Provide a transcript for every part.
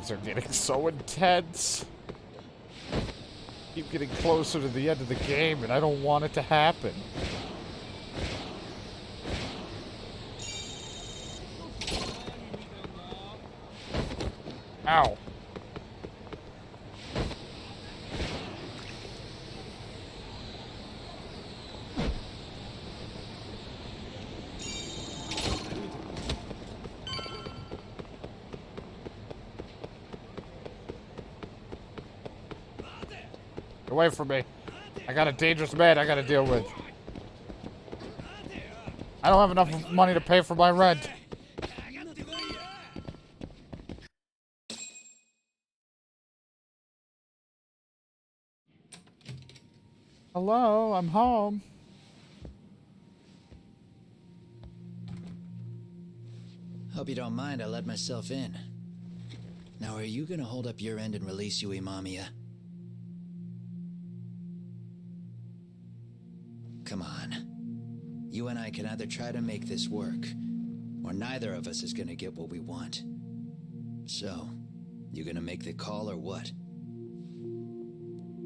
cutscenes are getting so intense. Keep getting closer to the end of the game, and I don't want it to happen. Ow. Get away from me. I got a dangerous man I gotta deal with. I don't have enough money to pay for my rent. Hello, I'm home. Hope you don't mind I let myself in. Now, are you gonna hold up your end and release Yui Mamiya? Come on. You and I can either try to make this work, or neither of us is gonna get what we want. So, you gonna make the call or what?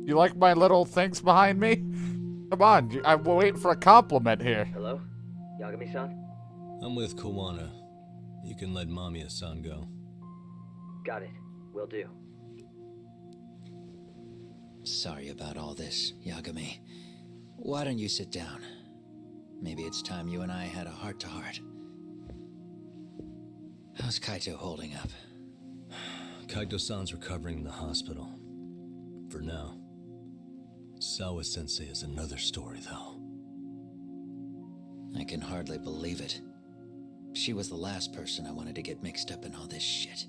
You like my little things behind me? Come on, I'm waiting for a compliment here. Hello? Yagami-san? I'm with Kawana. You can let Mamiya-san go. Got it. Will do. Sorry about all this, Yagami. Why don't you sit down? Maybe it's time you and I had a heart-to-heart. How's Kaito holding up? Kaito-san's recovering in the hospital. For now. Sawa-sensei is another story, though. I can hardly believe it. She was the last person I wanted to get mixed up in all this shit.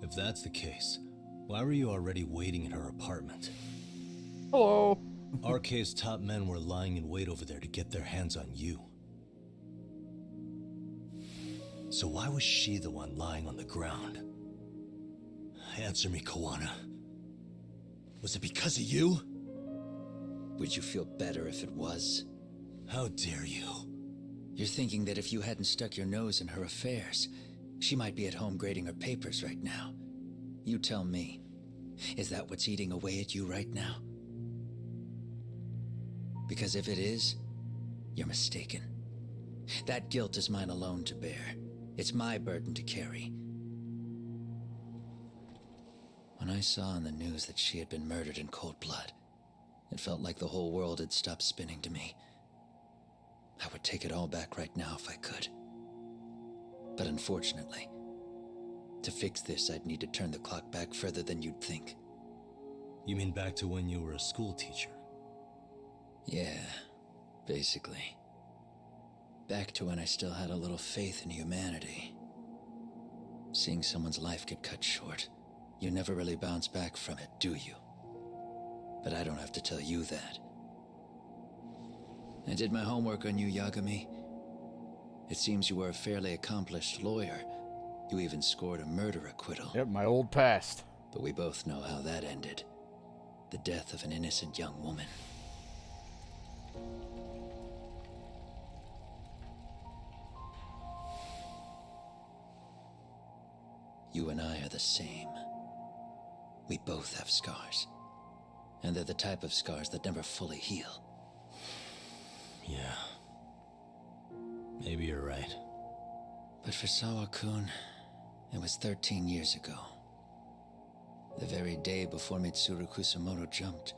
If that's the case, why were you already waiting in her apartment? Hello. RK's top men were lying in wait over there to get their hands on you. So why was she the one lying on the ground? Answer me, Kawana. Was it because of you? Would you feel better if it was? How dare you? You're thinking that if you hadn't stuck your nose in her affairs, she might be at home grading her papers right now. You tell me, is that what's eating away at you right now? Because if it is, you're mistaken. That guilt is mine alone to bear. It's my burden to carry. When I saw on the news that she had been murdered in cold blood, it felt like the whole world had stopped spinning to me. I would take it all back right now if I could. But unfortunately, to fix this, I'd need to turn the clock back further than you'd think. You mean back to when you were a school teacher? Yeah, basically. Back to when I still had a little faith in humanity. Seeing someone's life get cut short, you never really bounce back from it, do you? But I don't have to tell you that. I did my homework on you, Yagami. It seems you were a fairly accomplished lawyer. You even scored a murder acquittal. Yep, my old past. But we both know how that ended. The death of an innocent young woman. You and I are the same. We both have scars. And they're the type of scars that never fully heal. Yeah. Maybe you're right. But for Sawa-kun, it was 13 years ago. The very day before Mitsuru Kusamoto jumped,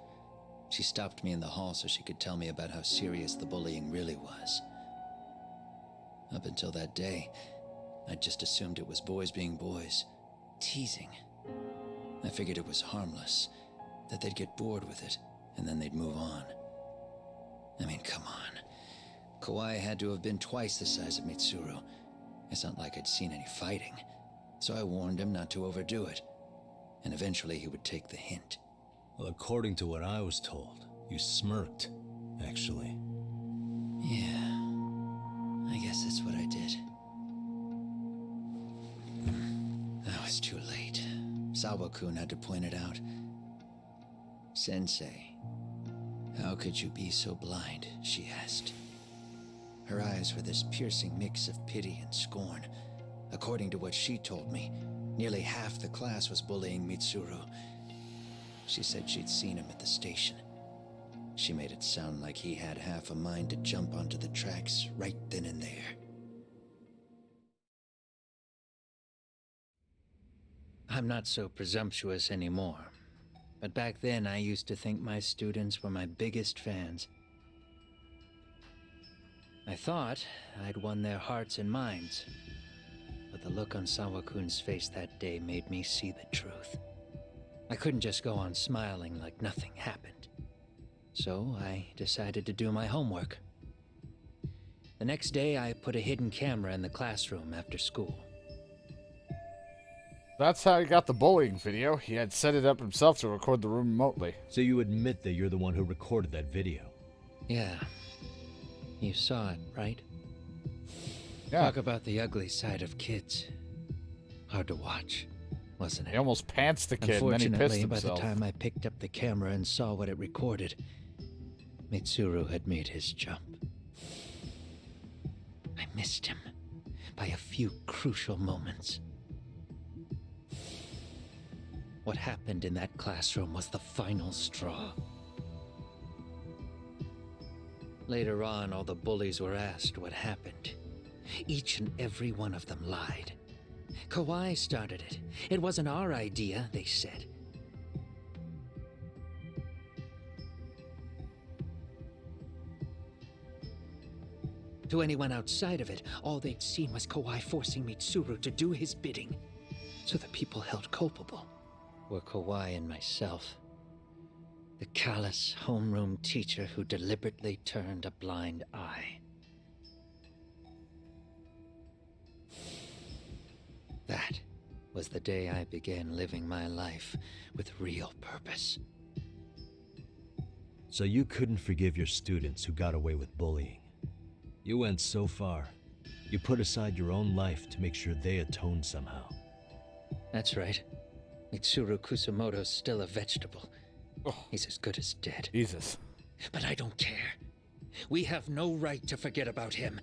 she stopped me in the hall so she could tell me about how serious the bullying really was. Up until that day, I just assumed it was boys being boys, teasing. I figured it was harmless, that they'd get bored with it, and then they'd move on. I mean, come on. Kawai had to have been twice the size of Mitsuru. It's not like I'd seen any fighting, so I warned him not to overdo it, and eventually he would take the hint. Well, according to what I was told, you smirked, actually. Yeah, I guess that's what I did. That was too late. Sawa-kun had to point it out. Sensei, how could you be so blind, she asked. Her eyes were this piercing mix of pity and scorn. According to what she told me, Nearly half the class was bullying Mitsuru. She said she'd seen him at the station. She made it sound like he had half a mind to jump onto the tracks right then and there. I'm not so presumptuous anymore, but back then I used to think my students were my biggest fans. I thought I'd won their hearts and minds, but the look on Sawa-kun's face that day made me see the truth. I couldn't just go on smiling like nothing happened. So I decided to do my homework. The next day, I put a hidden camera in the classroom after school. That's how he got the bullying video. He had set it up himself to record the room remotely. So you admit that you're the one who recorded that video? Yeah. You saw it, right? Yeah. Talk about the ugly side of kids. Hard to watch, wasn't He it? almost pants the kid and then he pissed Unfortunately, by the himself. time I picked up the camera and saw what it recorded, Mitsuru had made his jump. I missed him by a few crucial moments. What happened in that classroom was the final straw. Later on, all the bullies were asked what happened. Each and every one of them lied. Kawai started it. It wasn't our idea, they said. To anyone outside of it, all they'd seen was Kawai forcing Mitsuru to do his bidding. So the people held culpable were Kawai and myself. The callous homeroom teacher who deliberately turned a blind eye. That was the day I began living my life with real purpose. So you couldn't forgive your students who got away with bullying. You went so far, you put aside your own life to make sure they atoned somehow. That's right. Mitsuru Kusumoto's still a vegetable. Oh. He's as good as dead. Jesus. But I don't care. We have no right to forget about him.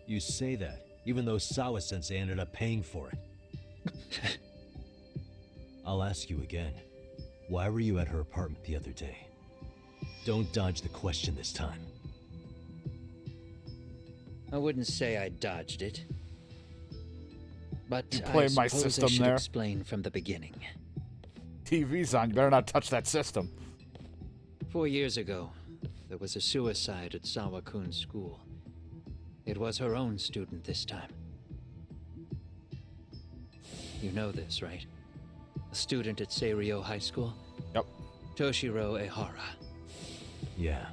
You say that, even though Sawa-sensei ended up paying for it. I'll ask you again. Why were you at her apartment the other day? Don't dodge the question this time. I wouldn't say I dodged it. But You I played my suppose I system should there. explain from the beginning. TV's on. You better not touch that system. 4 years ago, there was a suicide at Sawa-kun's school. It was her own student this time. You know this, right? A student at Seiryo High School? Yep. Toshiro Ehara. Yeah.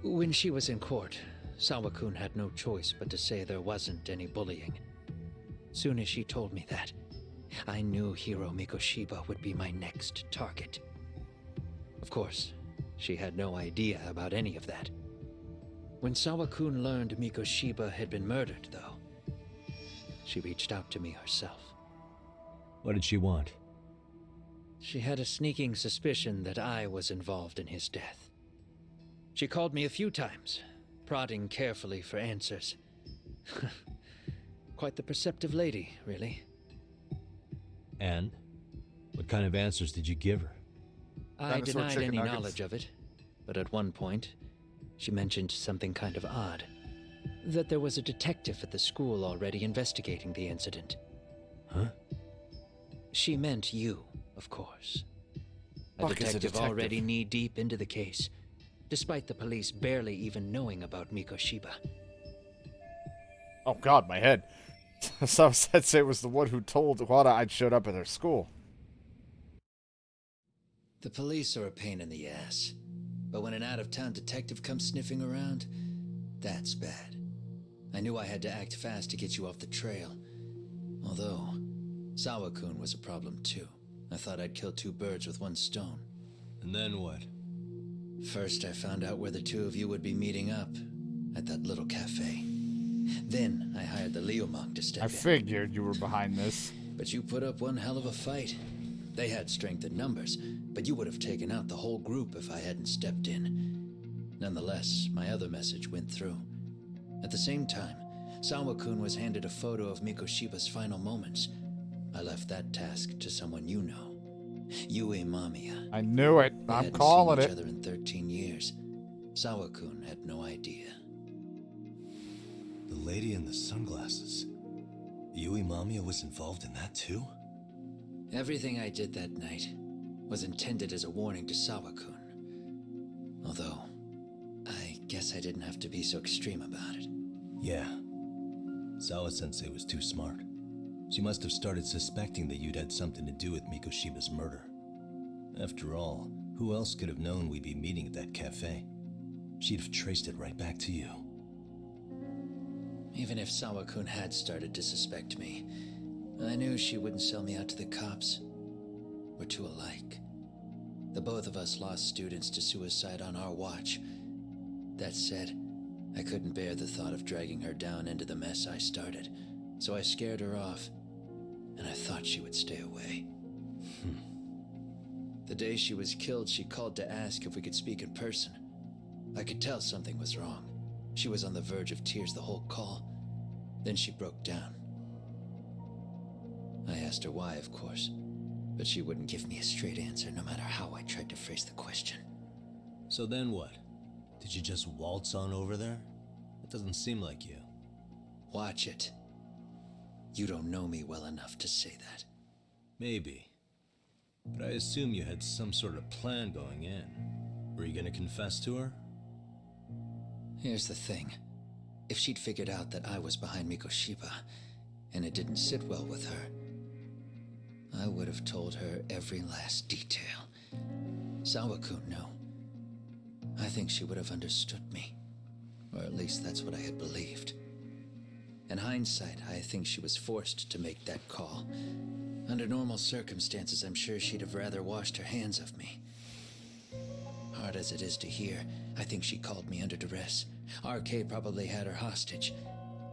When she was in court, Sawa-kun had no choice but to say there wasn't any bullying. Soon as she told me that, I knew Hiro Mikoshiba would be my next target. Of course, she had no idea about any of that. When Sawa-kun learned Mikoshiba had been murdered, though, she reached out to me herself. What did she want? She had a sneaking suspicion that I was involved in his death. She called me a few times, prodding carefully for answers. Quite the perceptive lady, really. And? What kind of answers did you give her? I Dinosaur denied chicken any nuggets. knowledge of it, but at one point, she mentioned something kind of odd. That there was a detective at the school already investigating the incident. Huh? She meant you, of course. A Fuck is a detective detective? already knee-deep into the case, despite the police barely even knowing about Mikoshiba. Oh god, my head. Some sensei was the one who told Wada I'd showed up at her school. The police are a pain in the ass, but when an out-of-town detective comes sniffing around, that's bad. I knew I had to act fast to get you off the trail. Although, Sawa-kun was a problem too. I thought I'd kill two birds with one stone. And then what? First, I found out where the two of you would be meeting up, at that little cafe. Then, I hired the Leo monk to step I in. figured you were behind this. But you put up one hell of a fight. They had strength in numbers, but you would have taken out the whole group if I hadn't stepped in. Nonetheless, my other message went through. At the same time, Sawa-kun was handed a photo of Mikoshiba's final moments. I left that task to someone you know. Yue Mamiya. I knew it. They I'm hadn't calling seen each it. other in 13 years. Sawa-kun had no idea. The lady in the sunglasses. Yui Mamiya was involved in that too? Everything I did that night was intended as a warning to Sawa-kun. Although, I guess I didn't have to be so extreme about it. Yeah. Sawa-sensei was too smart. She must have started suspecting that you'd had something to do with Mikoshiba's murder. After all, who else could have known we'd be meeting at that cafe? She'd have traced it right back to you. Even if Sawa-kun had started to suspect me, I knew she wouldn't sell me out to the cops. We're too alike. The both of us lost students to suicide on our watch. That said, I couldn't bear the thought of dragging her down into the mess I started, so I scared her off, and I thought she would stay away. The day she was killed, she called to ask if we could speak in person. I could tell something was wrong. She was on the verge of tears the whole call. Then she broke down. I asked her why, of course, but she wouldn't give me a straight answer no matter how I tried to phrase the question. So then what? Did you just waltz on over there? It doesn't seem like you. Watch it. You don't know me well enough to say that. Maybe. But I assume you had some sort of plan going in. Were you gonna confess to her? Here's the thing. If she'd figured out that I was behind Mikoshiba, and it didn't sit well with her, I would have told her every last detail. Sawa-kun, no. I think she would have understood me. Or at least that's what I had believed. In hindsight, I think she was forced to make that call. Under normal circumstances, I'm sure she'd have rather washed her hands of me. Hard as it is to hear, I think she called me under duress. RK probably had her hostage.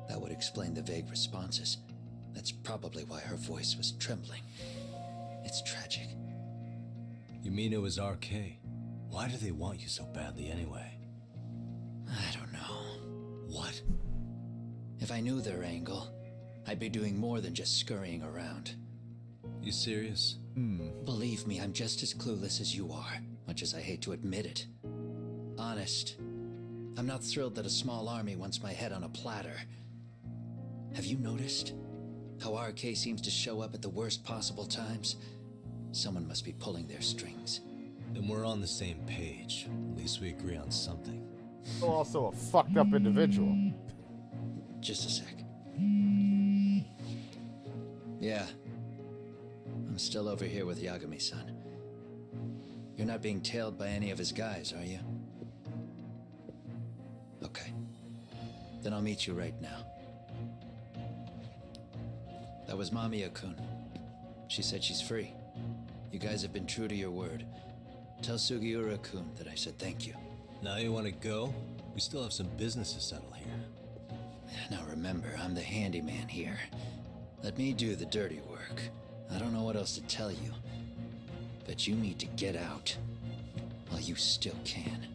That would explain the vague responses. That's probably why her voice was trembling. It's tragic. You mean it was RK? Why do they want you so badly anyway? I don't know. What? If I knew their angle, I'd be doing more than just scurrying around. You serious? Believe me, I'm just as clueless as you are, much as I hate to admit it. Honest. I'm not thrilled that a small army wants my head on a platter. Have you noticed how RK seems to show up at the worst possible times? Someone must be pulling their strings. Then we're on the same page. At least we agree on something. You're also a fucked up individual. Just a sec. Yeah. I'm still over here with Yagami-san. You're not being tailed by any of his guys, are you? Okay. Then I'll meet you right now. That was Mamiya-kun. She said she's free. You guys have been true to your word. Tell Sugiura-kun that I said thank you. Now you want to go? We still have some business to settle here. Now remember, I'm the handyman here. Let me do the dirty work. I don't know what else to tell you. But you need to get out. While you still can.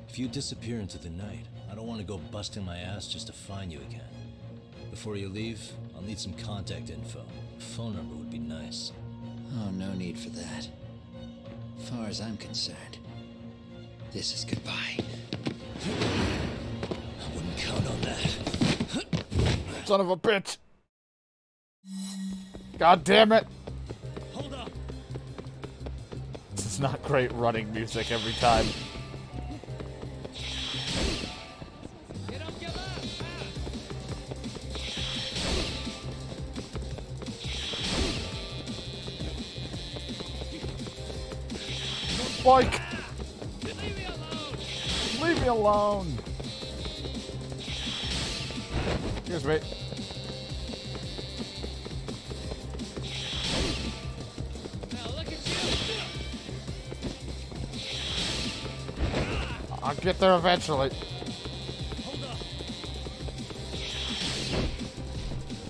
If you disappear into the night, I don't want to go busting my ass just to find you again. Before you leave, I'll need some contact info. A phone number would be nice. Oh, no need for that. As far as I'm concerned, this is goodbye. I wouldn't count on that. Son of a bitch. God damn it. Hold up. This is not great running music every time. Like, leave me alone. Excuse me. I'll get there eventually.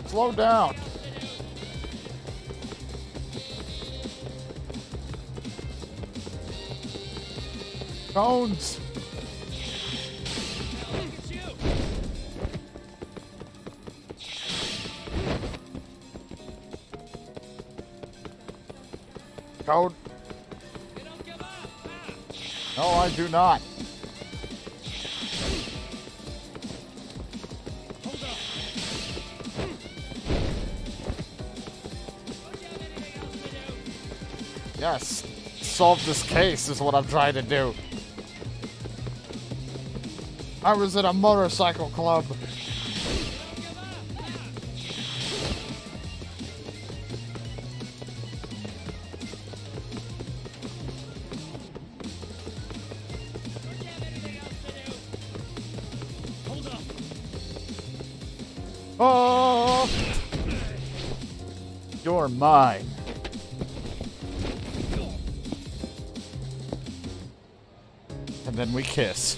Slow down. Cones. Code. No, I do not. Yes. Solve this case is what I'm trying to do. I was in a motorcycle club. Oh! You're mine. And then we kiss.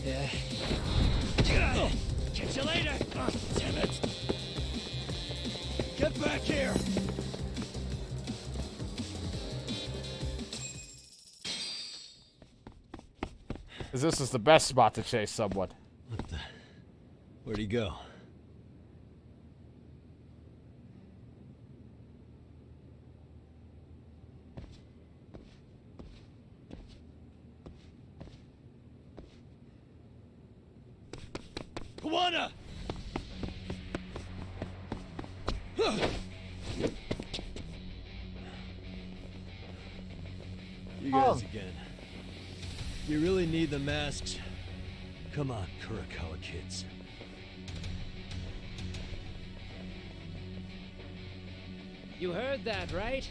Yeah. Catch you later. Oh, damn it. Get back here. This is the best spot to chase someone. What the? Where'd he go? Kawana! You guys again. You really need the masks? Come on, Kurakawa kids. You heard that, right?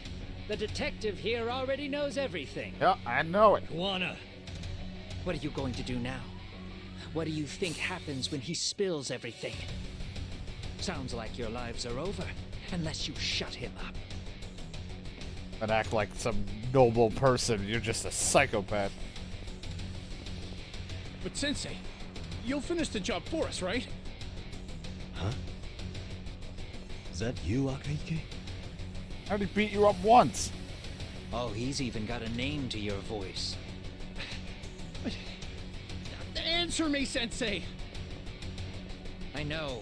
The detective here already knows everything. Yeah, I know it. Kawana! What are you going to do now? What do you think happens when he spills everything? Sounds like your lives are over, unless you shut him up. And act like some noble person. You're just a psychopath. But Sensei, you'll finish the job for us, right? Huh? Is that you, Akaike? I already beat you up once. Oh, he's even got a name to your voice. Answer me, Sensei! I know.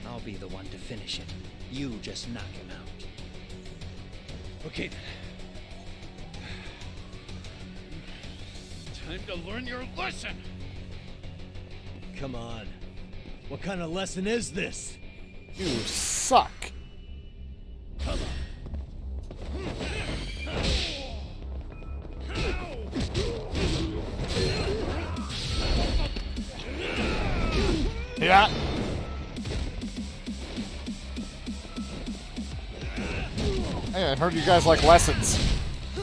I'll be the one to finish it. You just knock him out. Okay then. Time to learn your lesson! Come on. What kind of lesson is this? You suck. Yeah. Hey, I heard you guys like lessons.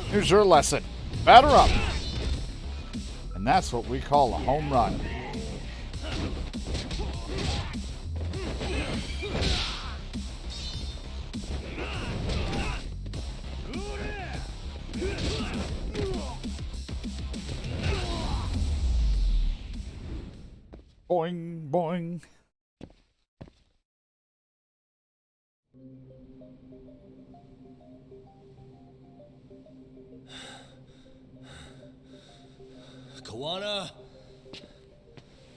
Here's your lesson. Batter up. And that's what we call a home run. Boing, boing. Kawana?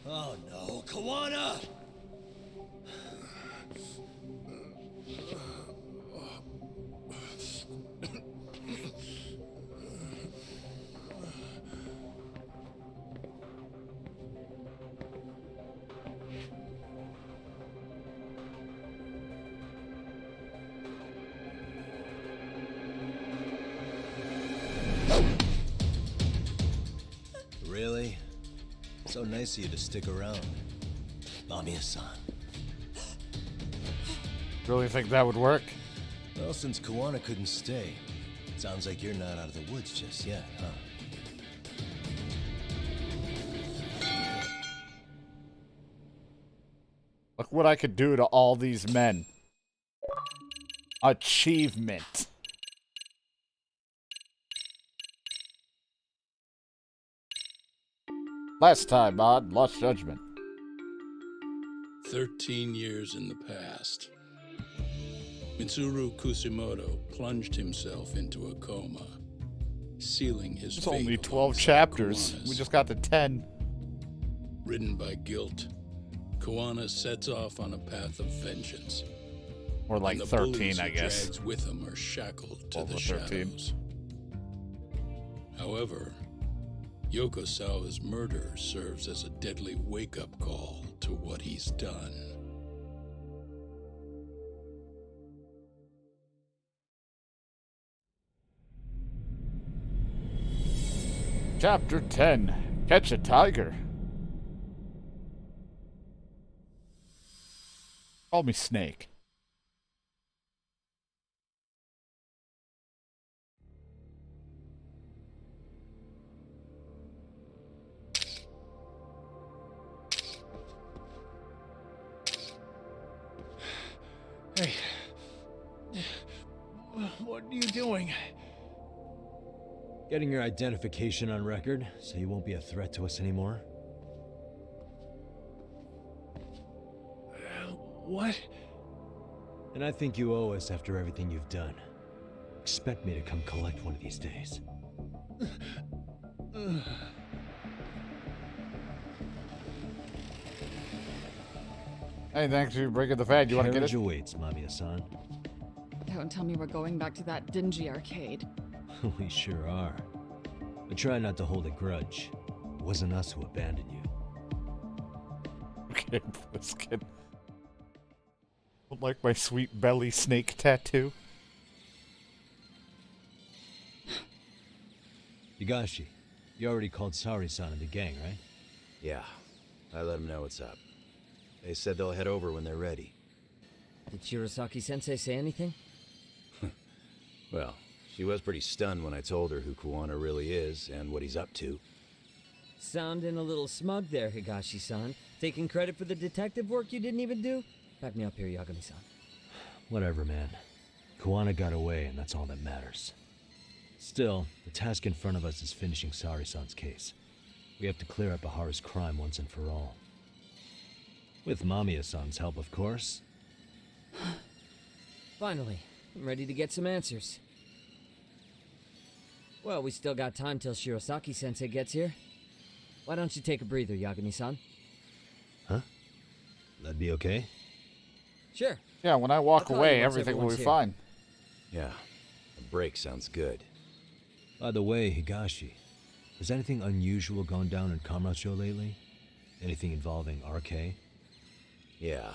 Oh no, Kawana! Really? So nice of you to stick around. Mamiya-san. Really think that would work? Well, since Kawana couldn't stay, sounds like you're not out of the woods just yet, huh? Look what I could do to all these men. Achievement. Last time on Lost Judgment. 13 years in the past. Mitsuru Kusimoto plunged himself into a coma, sealing his It's fate only 12 alongside chapters. Kawana's. We just got to 10. Ridden by guilt, Kawana sets off on a path of vengeance. Or like and the 13, bullies I he guess. drags with him are shackled to Over the 13. shadows. However, Yokosawa's murder serves as a deadly wake-up call to what he's done. Chapter 10. Catch a Tiger. Call me Snake. Hey. What are you doing? Getting your identification on record, so you won't be a threat to us anymore? What? And I think you owe us after everything you've done. Expect me to come collect one of these days. Hey, thanks for bringing the fan. You want to get Carriage it? awaits, Mamiya-san. Don't tell me we're going back to that dingy arcade. We sure are. But try not to hold a grudge. It wasn't us who abandoned you. Okay, this kid. Don't like my sweet belly snake tattoo. Higashi, you already called Sari-san and the gang, right? Yeah, I let them know what's up. They said they'll head over when they're ready. Did Shirosaki-sensei say anything? Well, she was pretty stunned when I told her who Kuwana really is and what he's up to. Sounding a little smug there, Higashi-san. Taking credit for the detective work you didn't even do? Back me up here, Yagami-san. Whatever, man. Kuwana got away, and that's all that matters. Still, the task in front of us is finishing Sari-san's case. We have to clear up Ahara's crime once and for all. With Mamiya-san's help, of course. Finally, I'm ready to get some answers. Well, we still got time till Shirosaki-sensei gets here. Why don't you take a breather, Yagami-san? Huh? That'd be okay? Sure. Yeah, when I I'll walk call away, you once everything will be everyone's here. fine. Yeah, a break sounds good. By the way, Higashi, has anything unusual gone down in Kamurocho lately? Anything involving RK? Yeah,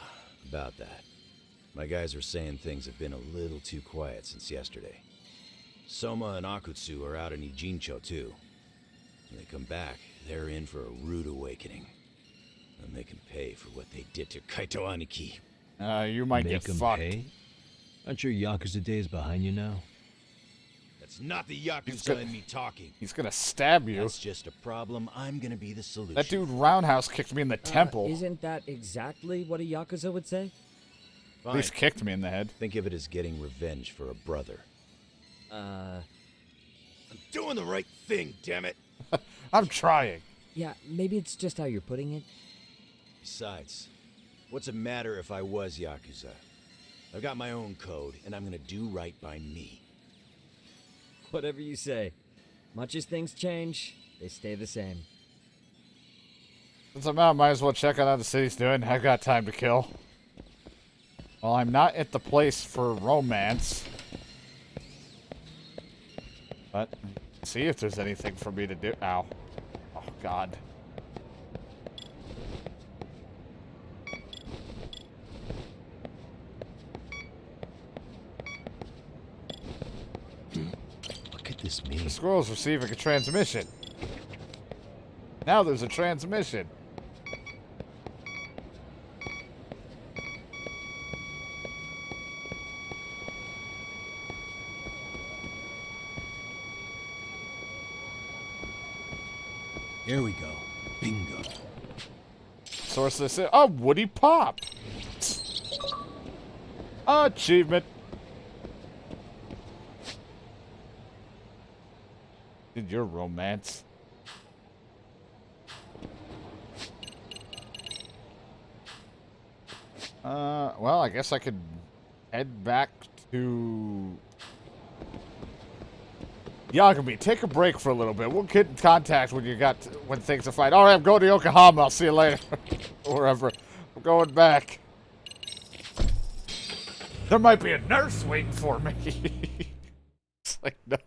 about that. My guys are saying things have been a little too quiet since yesterday. Soma and Akutsu are out in Ijincho too. When they come back, they're in for a rude awakening. And they can pay for what they did to Kaito Aniki. You might Make get 'em fucked. pay? Aren't your Yakuza days behind you now? That's not the He's Yakuza gonna- in me talking. He's gonna stab you. That's just a problem. I'm gonna be the solution. That dude roundhouse kicked me in the temple. Isn't that exactly what a Yakuza would say? At Fine. least kicked me in the head. Think of it as getting revenge for a brother. Uh, I'm doing the right thing, damn it. I'm trying. yeah, maybe it's just how you're putting it. Besides, what's it matter if I was Yakuza? I've got my own code, and I'm gonna do right by me. Whatever you say. Much as things change, they stay the same. Since I'm out, might as well check out how the city's doing. I've got time to kill. Well, I'm not at the place for romance. But, see if there's anything for me to do. Ow. Oh, God. What could this mean? The squirrel's receiving a transmission. Now there's a transmission. Here we go. Bingo. Source this. Oh, Woody Pop. Achievement. Did your romance? Well, I guess I could head back to Yagami. Take a break for a little bit. We'll get in contact when things are fine. All right, I'm going to Yokohama. I'll see you later. Wherever. I'm going back. There might be a nurse waiting for me. It's like, no,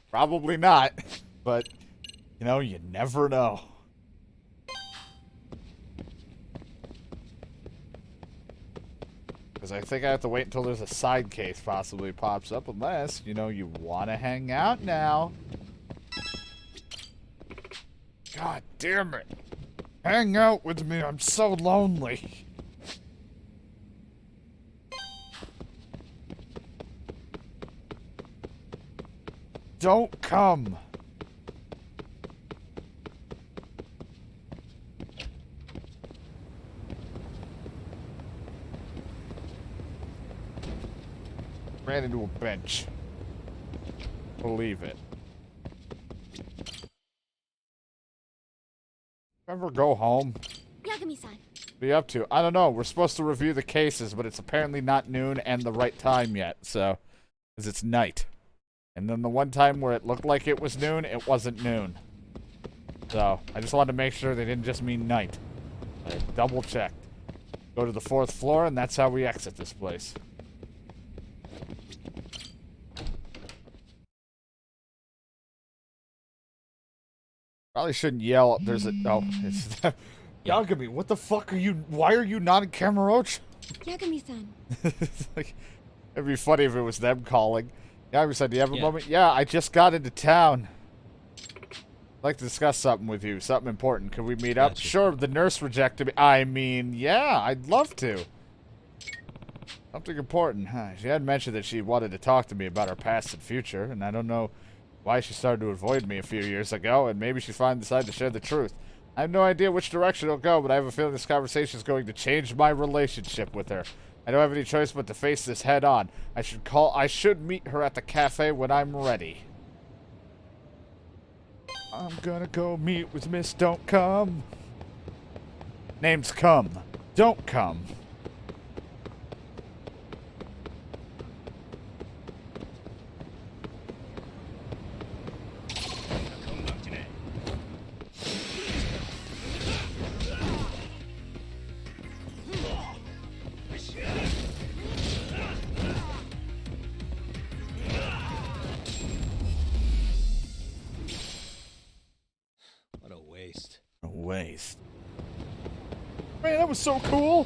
probably not. But, you know, you never know. Because I think I have to wait until there's a side case possibly pops up, unless, you know, you want to hang out now. God damn it. Hang out with me, I'm so lonely. Don't come. Ran into a bench. Believe it. Ever go home? Yagami-san. Be up to? I don't know. We're supposed to review the cases, but it's apparently not noon and the right time yet, so. Because it's night. And then the one time where it looked like it was noon, it wasn't noon. So, I just wanted to make sure they didn't just mean night. I double checked. Go to the 4th floor, and that's how we exit this place. Probably shouldn't yell. There's a. Oh, it's. Yagami, what the fuck are you. Why are you not in Kamurocho? Yagami-san. It's like, it'd be funny if it was them calling. Yagami-san, do you have a moment? Yeah, I just got into town. I'd like to discuss something with you. Something important. Can we meet up? Gotcha. Sure, the nurse rejected me. I mean, yeah, I'd love to. Something important, huh? She had mentioned that she wanted to talk to me about her past and future, and I don't know why she started to avoid me a few years ago, and maybe she finally decided to share the truth. I have no idea which direction it'll go, but I have a feeling this conversation is going to change my relationship with her. I don't have any choice but to face this head on. I should meet her at the cafe when I'm ready. I'm gonna go meet with Miss Don't Come. Name's Come. Don't Come. What a waste. A waste. Man, that was so cool.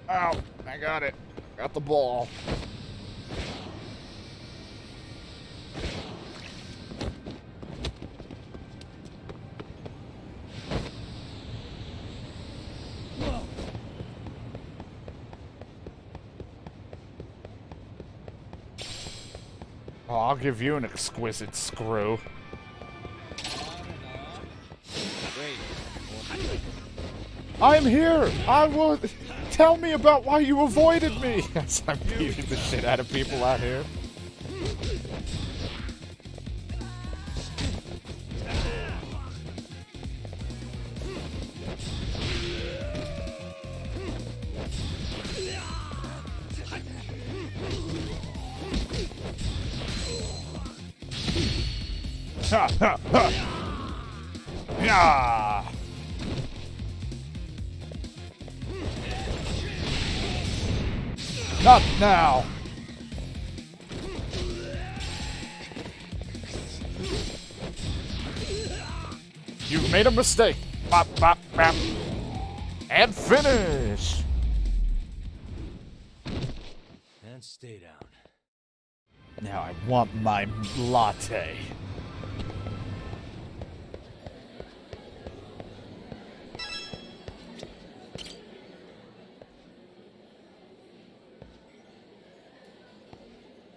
Ow, I got it. Got the ball. Oh, I'll give you an exquisite screw. I'm here! I will... Tell me about why you avoided me! Yes, I'm beating the shit out of people out here. Ha ha ha! Yeah! Not now! You've made a mistake! Bop, bop, bop. And finish! And stay down. Now I want my latte.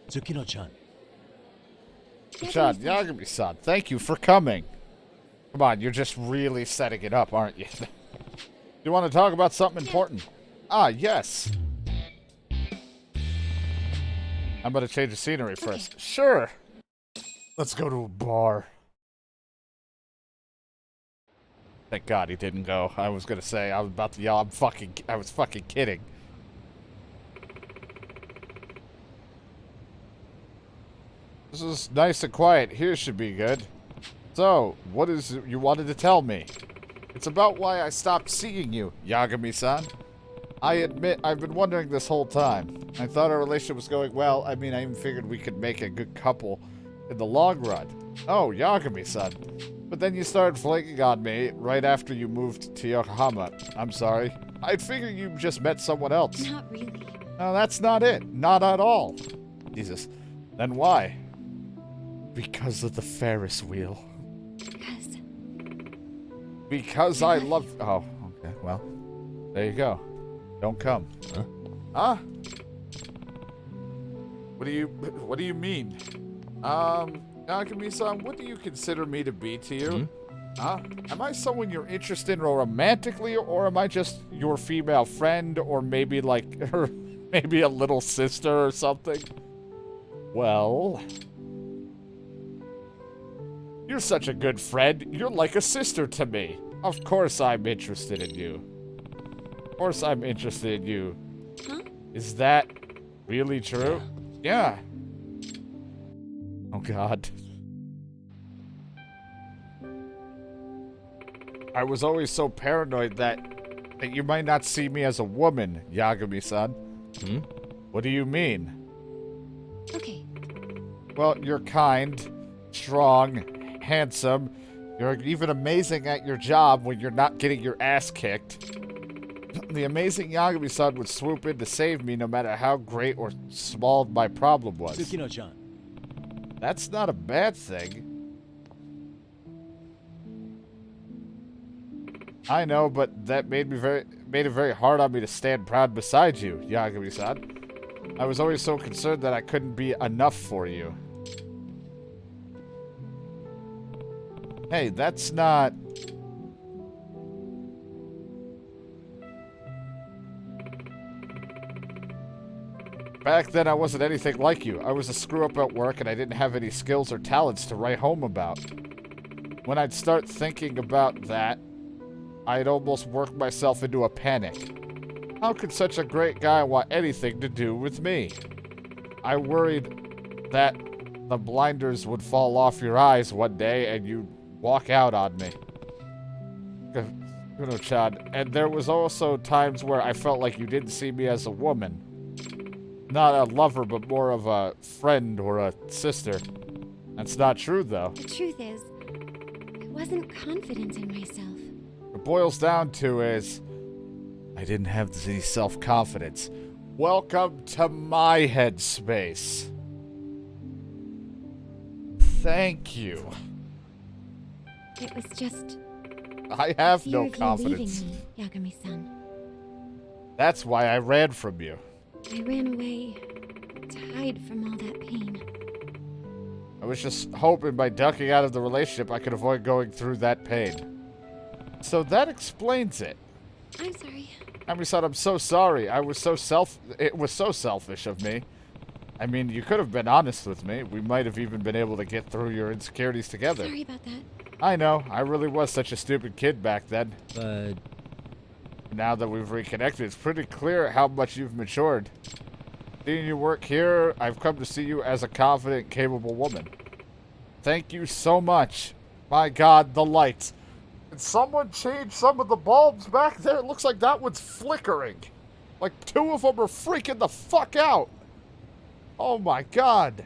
Tsukino-chan. Chan, Yagami-san, thank you for coming. Come on, you're just really setting it up, aren't you? You want to talk about something important? Ah, yes. I'm going to change the scenery first. Sure. Let's go to a bar. Thank God he didn't go. I was gonna say, I was about to yell, I was fucking kidding. This is nice and quiet. Here should be good. So, what is it you wanted to tell me? It's about why I stopped seeing you, Yagami-san. I admit, I've been wondering this whole time. I thought our relationship was going well. I mean, I even figured we could make a good couple in the long run. Oh, Yagami-san. But then you started flaking on me right after you moved to Yokohama. I'm sorry. I'd figure you just met someone else. Not really. No, that's not it. Not at all. Jesus. Then why? Because of the Ferris wheel. Because I love... Oh, okay. Well, there you go. Don't come. Huh? Huh? What do you mean? Nakami-san, what do you consider me to be to you? Huh? Am I someone you're interested in romantically, or am I just your female friend, or maybe like maybe a little sister or something? Well, you're such a good friend. You're like a sister to me. Of course I'm interested in you. Of course I'm interested in you. Huh? Is that really true? Yeah. Oh, God. I was always so paranoid that you might not see me as a woman, Yagami-san. What do you mean? Okay. Well, you're kind, strong, handsome. You're even amazing at your job when you're not getting your ass kicked. The amazing Yagami-san would swoop in to save me no matter how great or small my problem was. Tsukino-chan. That's not a bad thing. I know, but that made it very hard on me to stand proud beside you, Yagami-san. I was always so concerned that I couldn't be enough for you. Hey, that's not... Back then, I wasn't anything like you. I was a screw-up at work, and I didn't have any skills or talents to write home about. When I'd start thinking about that, I'd almost work myself into a panic. How could such a great guy want anything to do with me? I worried that the blinders would fall off your eyes one day, and you'd walk out on me. Kuno-chan. And there was also times where I felt like you didn't see me as a woman. Not a lover, but more of a friend or a sister. That's not true, though. The truth is, I wasn't confident in myself. What it boils down to is, I didn't have any self-confidence. Welcome to my headspace. Thank you. It was just... I have fear no of you confidence. leaving me, Yagami-san. That's why I ran from you. I ran away to hide from all that pain. I was just hoping by ducking out of the relationship I could avoid going through that pain. So that explains it. I'm sorry. Ami-san, I'm so sorry. It was so selfish of me. I mean, you could have been honest with me. We might have even been able to get through your insecurities together. Sorry about that. I know. I really was such a stupid kid back then. But Now that we've reconnected, it's pretty clear how much you've matured. Seeing you work here, I've come to see you as a confident, capable woman. Thank you so much. My God, the lights. Did someone change some of the bulbs back there? It looks like that one's flickering. Like 2 of them are freaking the fuck out. Oh my God.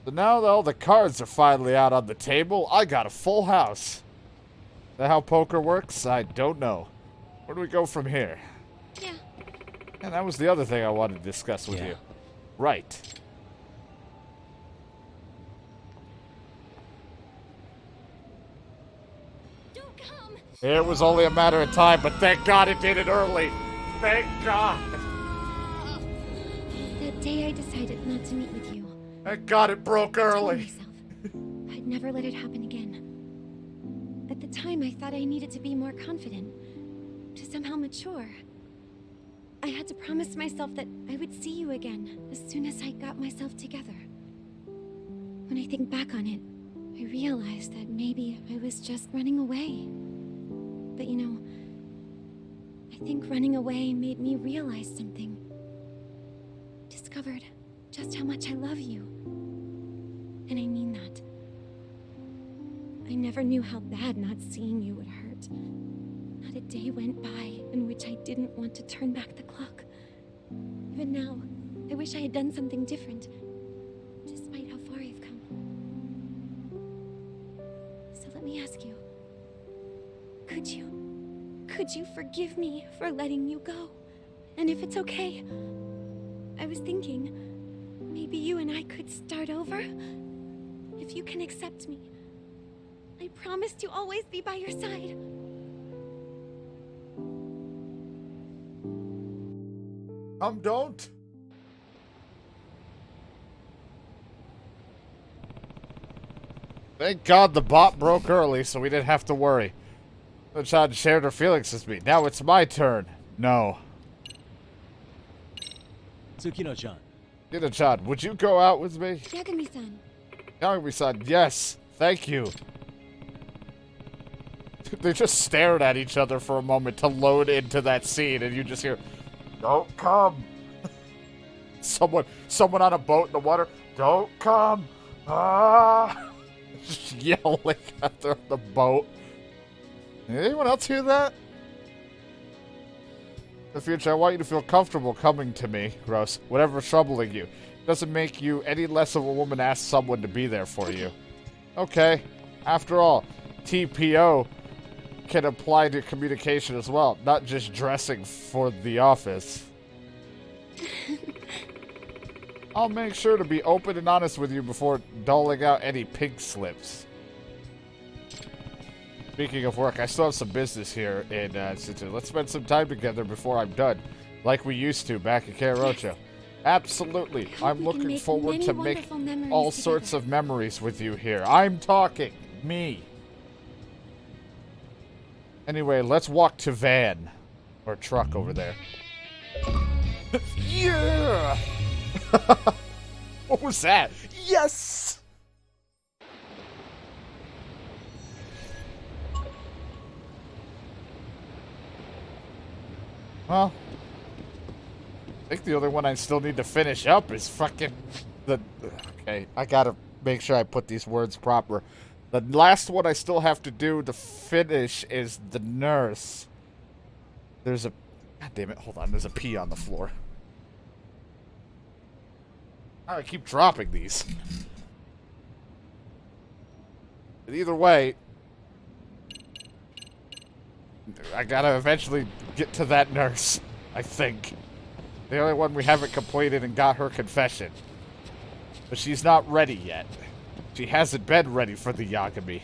So now that all the cards are finally out on the table, I got a full house. Is that how poker works? I don't know. Where do we go from here? Yeah. And that was the other thing I wanted to discuss with you. Right. Don't come! It was only a matter of time, but thank God it did it early. Thank God. That day I decided not to meet with you. Thank God it broke I told early. myself I'd never let it happen again. At the time, I thought I needed to be more confident, to somehow mature. I had to promise myself that I would see you again as soon as I got myself together. When I think back on it, I realize that maybe I was just running away. But you know, I think running away made me realize something. Discovered just how much I love you. And I mean that. I never knew how bad not seeing you would hurt. Not a day went by in which I didn't want to turn back the clock. Even now, I wish I had done something different, despite how far I've come. So let me ask you, could you forgive me for letting you go? And if it's okay, I was thinking, maybe you and I could start over? If you can accept me, I promise to always be by your side. Don't. Thank God the bot broke early, so we didn't have to worry. The child shared her feelings with me. Now it's my turn. No. Tsukino-chan. Tsukino-chan, would you go out with me? Yagami-san. Yagami-san, yes. Thank you. They just stared at each other for a moment to load into that scene, and you just hear, "Don't come." Someone on a boat in the water. "Don't come." Ah. Just yelling at the boat. Anyone else hear that? In the future, I want you to feel comfortable coming to me, Gross. Whatever's troubling you. It doesn't make you any less of a woman to ask someone to be there for you. Okay. After all, TPO can apply to communication as well, not just dressing for the office. I'll make sure to be open and honest with you before doling out any pink slips. Speaking of work, I still have some business here in Sitsu. Let's spend some time together before I'm done, like we used to back in Kamurocho. Absolutely. I'm looking forward to make all sorts of memories with you here. I'm talking. Me. Anyway, let's walk to van. Or truck over there. Yeah! What was that? Yes! Well, I think the only one I still need to finish up is fucking the... Okay, I gotta make sure I put these words proper. The last one I still have to do to finish is the nurse. There's a... God damn it, hold on, there's a P on the floor. I keep dropping these. But either way, I gotta eventually get to that nurse, I think. The only one we haven't completed and got her confession. But she's not ready yet. She hasn't been ready for the Yagami.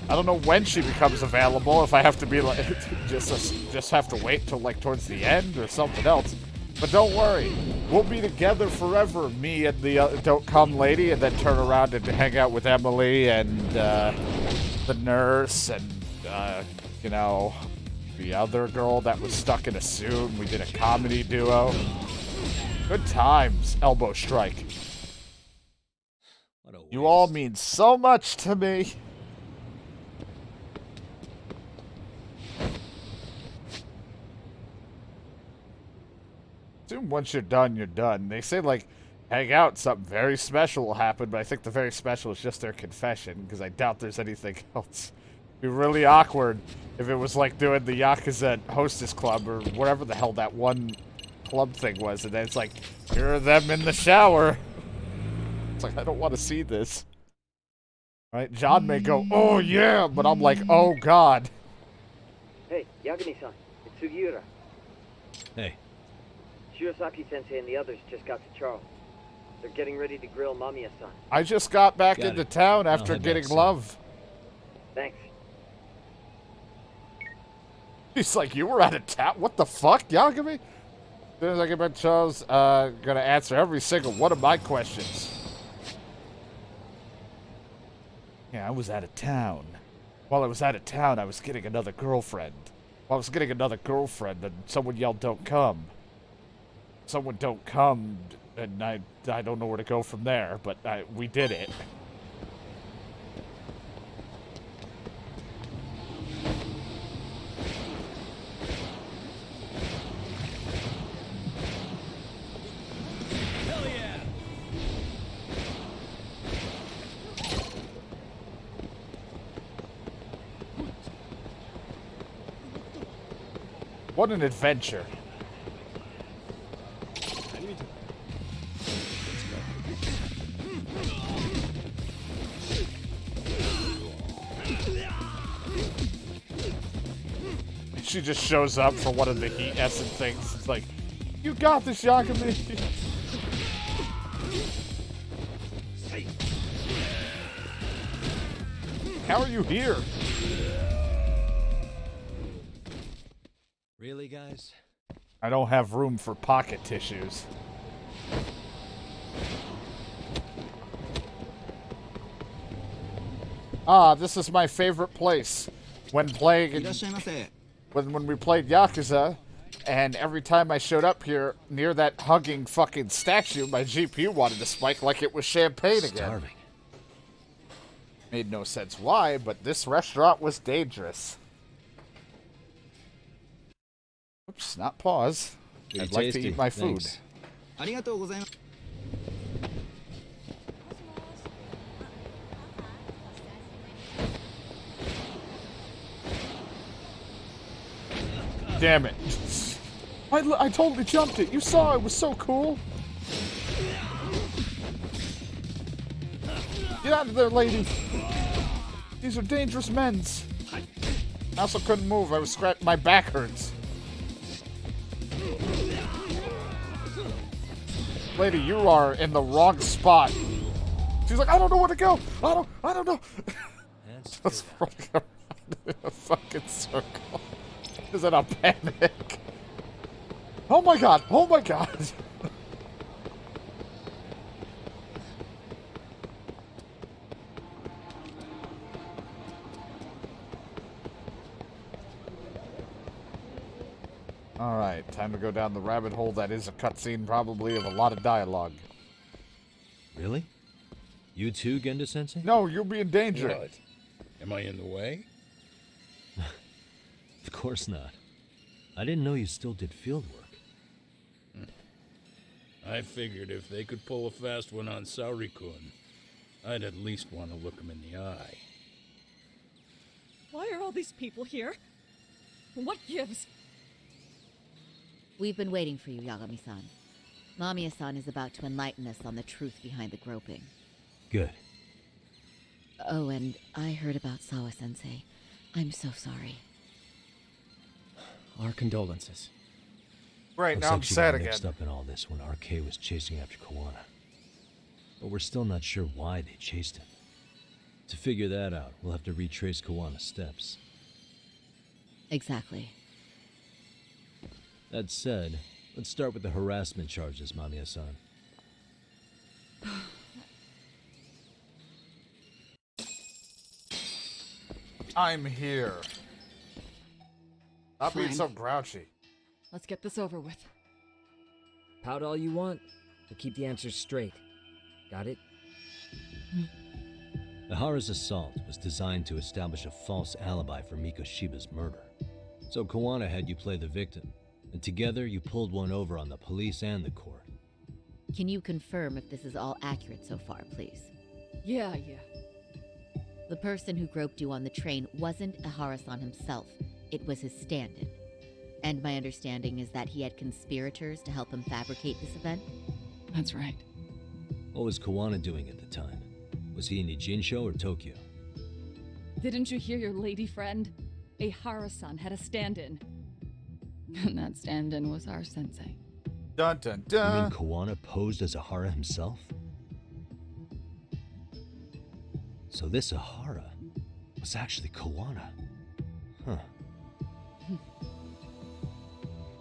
I don't know when she becomes available, if I have to be like, just have to wait till like towards the end or something else. But don't worry, we'll be together forever, me and the Don't Come lady, and then turn around and hang out with Emily and the nurse and, you know, the other girl that was stuck in a suit. And we did a comedy duo. Good times, Elbow Strike. You all mean so much to me. Assume once you're done, you're done. They say, like, hang out, something very special will happen, but I think the very special is just their confession, because I doubt there's anything else. It'd be really awkward if it was like doing the Yakuza Hostess Club, or whatever the hell that one club thing was, and then it's like, here are them in the shower. It's like, I don't want to see this. Right? John may go, oh yeah, but I'm like, oh god. Hey, Yagami-san, it's Sugiura. Hey. Shirosaki-sensei and the others just got to Charles. They're getting ready to grill Mamiya-san. I just got back into town after getting love. Thanks. He's like, you were out of town? What the fuck, Yagami? As soon as I get back to Charles, gonna answer every single one of my questions. Yeah, I was out of town. while I was out of town, I was getting another girlfriend. While I was getting another girlfriend, and someone yelled, "Don't come." Someone don't come, and I don't know where to go from there, but we did it. Hell yeah! What an adventure. She just shows up for one of the heat essence things. It's like, you got this, Yakumi. How are you here? Really, guys? I don't have room for pocket tissues. Ah, this is my favorite place. When playing when we played Yakuza, and every time I showed up here near that hugging fucking statue, my GPU wanted to spike like it was champagne again. Starving. Made no sense why, but this restaurant was dangerous. Oops, not pause. Pretty I'd like to tasty. eat my food. Thanks. Damn it. I totally jumped it. You saw it was so cool. Get out of there, lady. These are dangerous men's. I also couldn't move. I was scratching. My back hurts. Lady, you are in the wrong spot. She's like, I don't know where to go. I don't know. Just running around in a fucking circle. Is it a panic? Oh my god! Oh my god! Alright, time to go down the rabbit hole that is a cutscene probably of a lot of dialogue. Really? You too, Gendo-sensei? No, you'll be in danger. What? Am I in the way? Of course not. I didn't know you still did field work. I figured if they could pull a fast one on Saori-kun, I'd at least want to look him in the eye. Why are all these people here? What gives? We've been waiting for you, Yagami-san. Mamiya-san is about to enlighten us on the truth behind the groping. Good. Oh, and I heard about Sawa-sensei. I'm so sorry. Our condolences. Right, Looks now like I'm she sad got again. mixed up in all this when RK was chasing after Kawana. But we're still not sure why they chased him. To figure that out, we'll have to retrace Kawana's steps. Exactly. That said, let's start with the harassment charges, Mamiya-san. I'm here. Stop being Fine. so grouchy. Let's get this over with. Pout all you want, but keep the answers straight. Got it? Ihara's assault was designed to establish a false alibi for Mikoshiba's murder. So Kawana had you play the victim, and together you pulled one over on the police and the court. Can you confirm if this is all accurate so far, please? Yeah. The person who groped you on the train wasn't Ihara-san himself. It was his stand-in. And my understanding is that he had conspirators to help him fabricate this event? That's right. What was Kawana doing at the time? Was he in Ijincho or Tokyo? Didn't you hear your lady friend? Ihara-san had a stand-in. And that stand-in was our sensei. Dun dun You mean dun. Kawana posed as Ihara himself? So this Ihara was actually Kawana. Huh.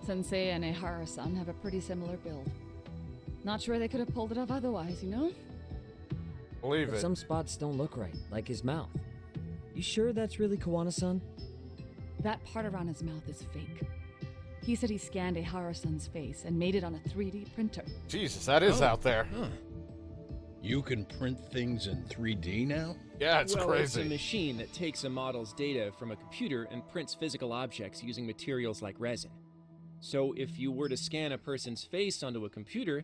Sensei and Ihara-san have a pretty similar build. Not sure they could have pulled it off otherwise, you know? Believe But it. some spots don't look right, like his mouth. You sure that's really Kawana-san? That part around his mouth is fake. He said he scanned Ehara-san's face and made it on a 3D printer. Jesus, that is out there. Huh. You can print things in 3D now? Yeah, it's Well, crazy. it's a machine that takes a model's data from a computer and prints physical objects using materials like resin. So if you were to scan a person's face onto a computer,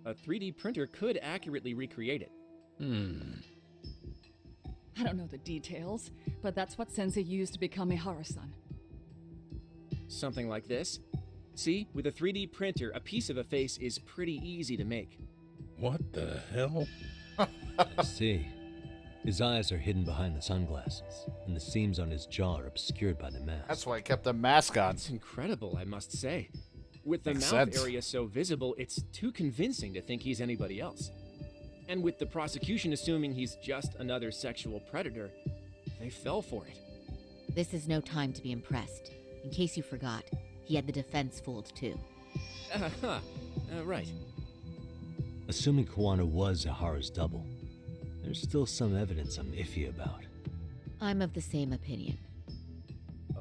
a 3D printer could accurately recreate it. I don't know the details, but that's what Sensei used to become Ehara-san. Something like this. See, with a 3D printer, a piece of a face is pretty easy to make. What the hell? I see. His eyes are hidden behind the sunglasses, and the seams on his jaw are obscured by the mask. That's why I kept the mask on. It's incredible, I must say. With the Makes mouth sense. area so visible, it's too convincing to think he's anybody else. And with the prosecution assuming he's just another sexual predator, they fell for it. This is no time to be impressed. In case you forgot, he had the defense fooled too. Right. Assuming Kawana was Ihara's double, there's still some evidence I'm iffy about. I'm of the same opinion.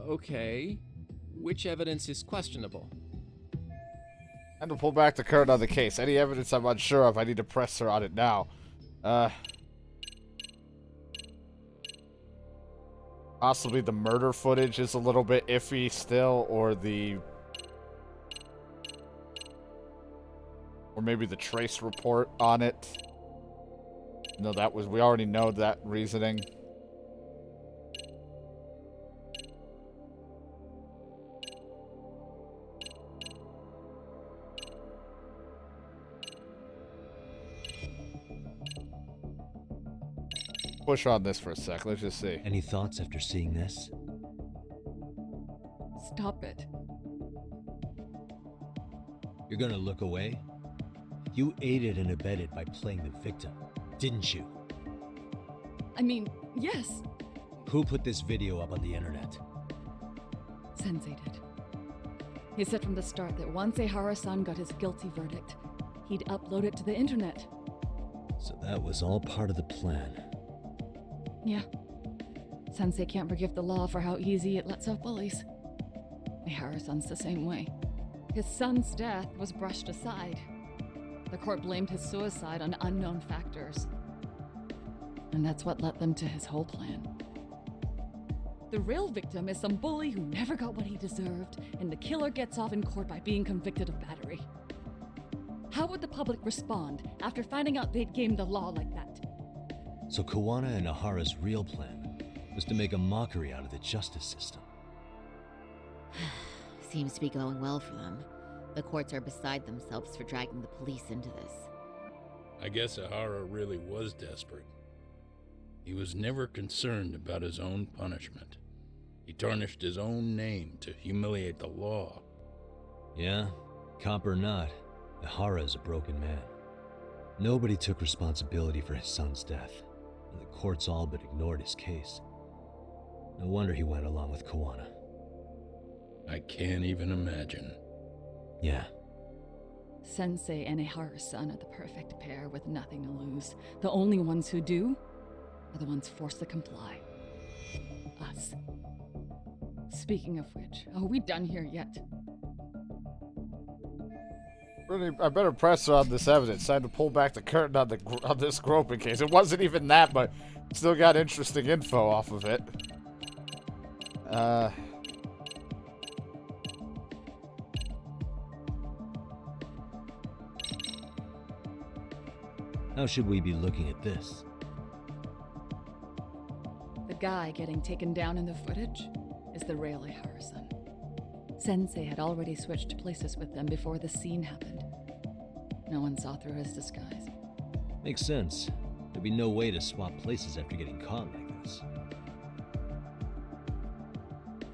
Okay. Which evidence is questionable? And to pull back the curtain on the case. Any evidence I'm unsure of, I need to press her on it now. Possibly the murder footage is a little bit iffy still, or maybe the trace report on it. No, we already know that reasoning. Push on this for a sec. Let's just see. Any thoughts after seeing this? Stop it. You're gonna look away? You aided and abetted by playing the victim, didn't you? I mean, yes, Who put this video up on the internet? Sensei did. He said from the start that once Ehara-san got his guilty verdict, he'd upload it to the internet. So that was all part of the plan. Yeah. Sensei can't forgive the law for how easy it lets off bullies. Ehara-san's the same way. His son's death was brushed aside. The court blamed his suicide on unknown factors. And that's what led them to his whole plan. The real victim is some bully who never got what he deserved, and the killer gets off in court by being convicted of battery. How would the public respond after finding out they'd gamed the law like that? So Kawana and Ahara's real plan was to make a mockery out of the justice system. Seems to be going well for them. The courts are beside themselves for dragging the police into this. I guess Ahara really was desperate. He was never concerned about his own punishment. He tarnished his own name to humiliate the law. Yeah, cop or not, Ihara is a broken man. Nobody took responsibility for his son's death, and the courts all but ignored his case. No wonder he went along with Kawana. I can't even imagine. Yeah. Sensei and Ehara-san are the perfect pair with nothing to lose. The only ones who do are the ones forced to comply. Us. Speaking of which, are we done here yet? Really, I better press on this evidence. Time to pull back the curtain on this groping case. It wasn't even that, but still got interesting info off of it. How should we be looking at this? The guy getting taken down in the footage is the real Ehara-san. Sensei had already switched places with them before the scene happened. No one saw through his disguise. Makes sense. There'd be no way to swap places after getting caught like this.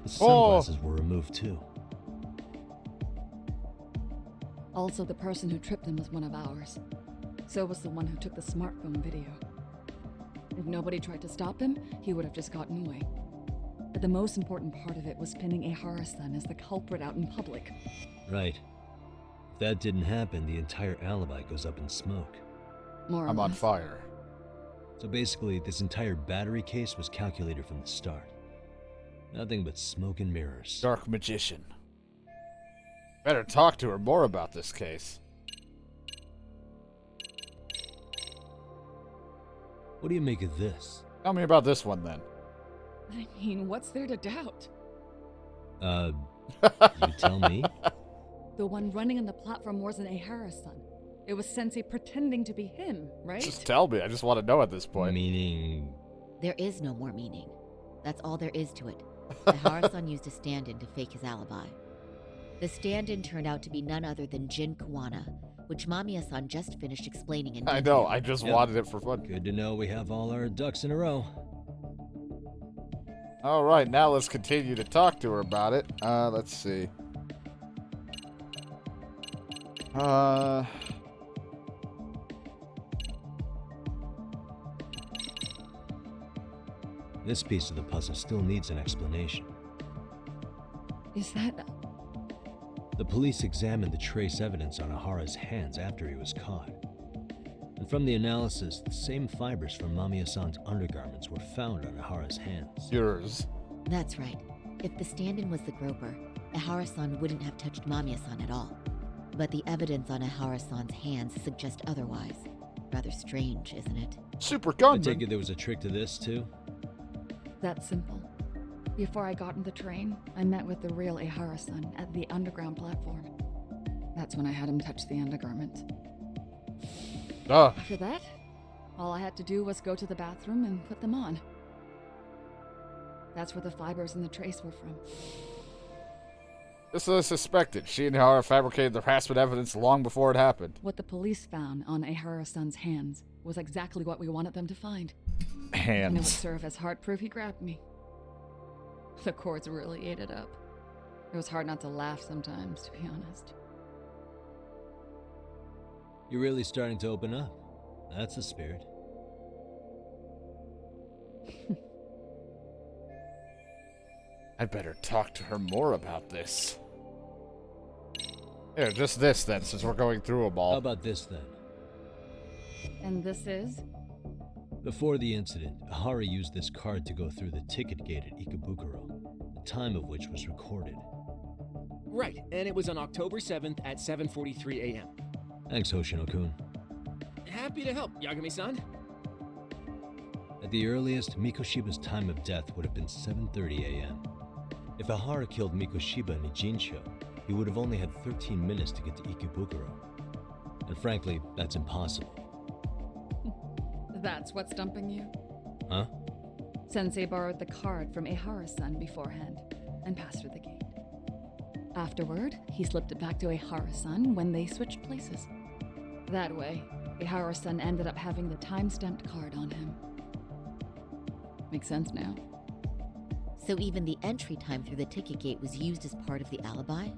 The sunglasses were removed too. Also, the person who tripped him was one of ours. So was the one who took the smartphone video. If nobody tried to stop him, he would have just gotten away. But the most important part of it was pinning Ehara-san as the culprit out in public. Right. If that didn't happen, the entire alibi goes up in smoke. More or I'm on less. fire. So basically, this entire battery case was calculated from the start. Nothing but smoke and mirrors. Dark magician. Better talk to her more about this case. What do you make of this? Tell me about this one then. I mean, what's there to doubt? You tell me? The one running on the platform wasn't Ahara-san. It was Sensei pretending to be him, right? Just tell me. I just want to know at this point. Meaning... There is no more meaning. That's all there is to it. Ahara-san used a stand-in to fake his alibi. The stand-in turned out to be none other than Jin Kawana, which Mamiya-san just finished explaining in detail. I know, I just wanted it for fun. Good to know we have all our ducks in a row. Alright, now let's continue to talk to her about it. Let's see. This piece of the puzzle still needs an explanation. Is that... The police examined the trace evidence on Ahara's hands after he was caught. And from the analysis, the same fibers from Mamiya-san's undergarments were found on Ahara's hands. Yours. That's right. If the stand-in was the groper, Ahara-san wouldn't have touched Mamiya-san at all. But the evidence on Ahara-san's hands suggests otherwise. Rather strange, isn't it? Super gunman. I take it there was a trick to this, too? That's simple. Before I got on the train, I met with the real Ahara-san at the underground platform. That's when I had him touch the undergarment. After that, all I had to do was go to the bathroom and put them on. That's where the fibers in the trace were from. This is suspected. She and Ahara fabricated the harassment evidence long before it happened. What the police found on Ahara-san's hands was exactly what we wanted them to find. Hands. And it would serve as heart proof he grabbed me. The courts really ate it up. It was hard not to laugh sometimes, to be honest. You're really starting to open up. That's the spirit. I'd better talk to her more about this. Here, just this then, since we're going through them all. How about this then? And this is? Before the incident, Ahara used this card to go through the ticket gate at Ikebukuro, the time of which was recorded. Right, and it was on October 7th at 7:43 a.m. Thanks, Hoshino-kun. Happy to help, Yagami-san. At the earliest, Mikoshiba's time of death would have been 7:30 a.m. If Ahara killed Mikoshiba in Ijincho, he would have only had 13 minutes to get to Ikebukuro. And frankly, that's impossible. That's what's stumping you? Huh? Sensei borrowed the card from Ahara-san beforehand and passed her the gate. Afterward, he slipped it back to Ahara-san when they switched places. That way, Ahara-san ended up having the time-stamped card on him. Makes sense now. So even the entry time through the ticket gate was used as part of the alibi?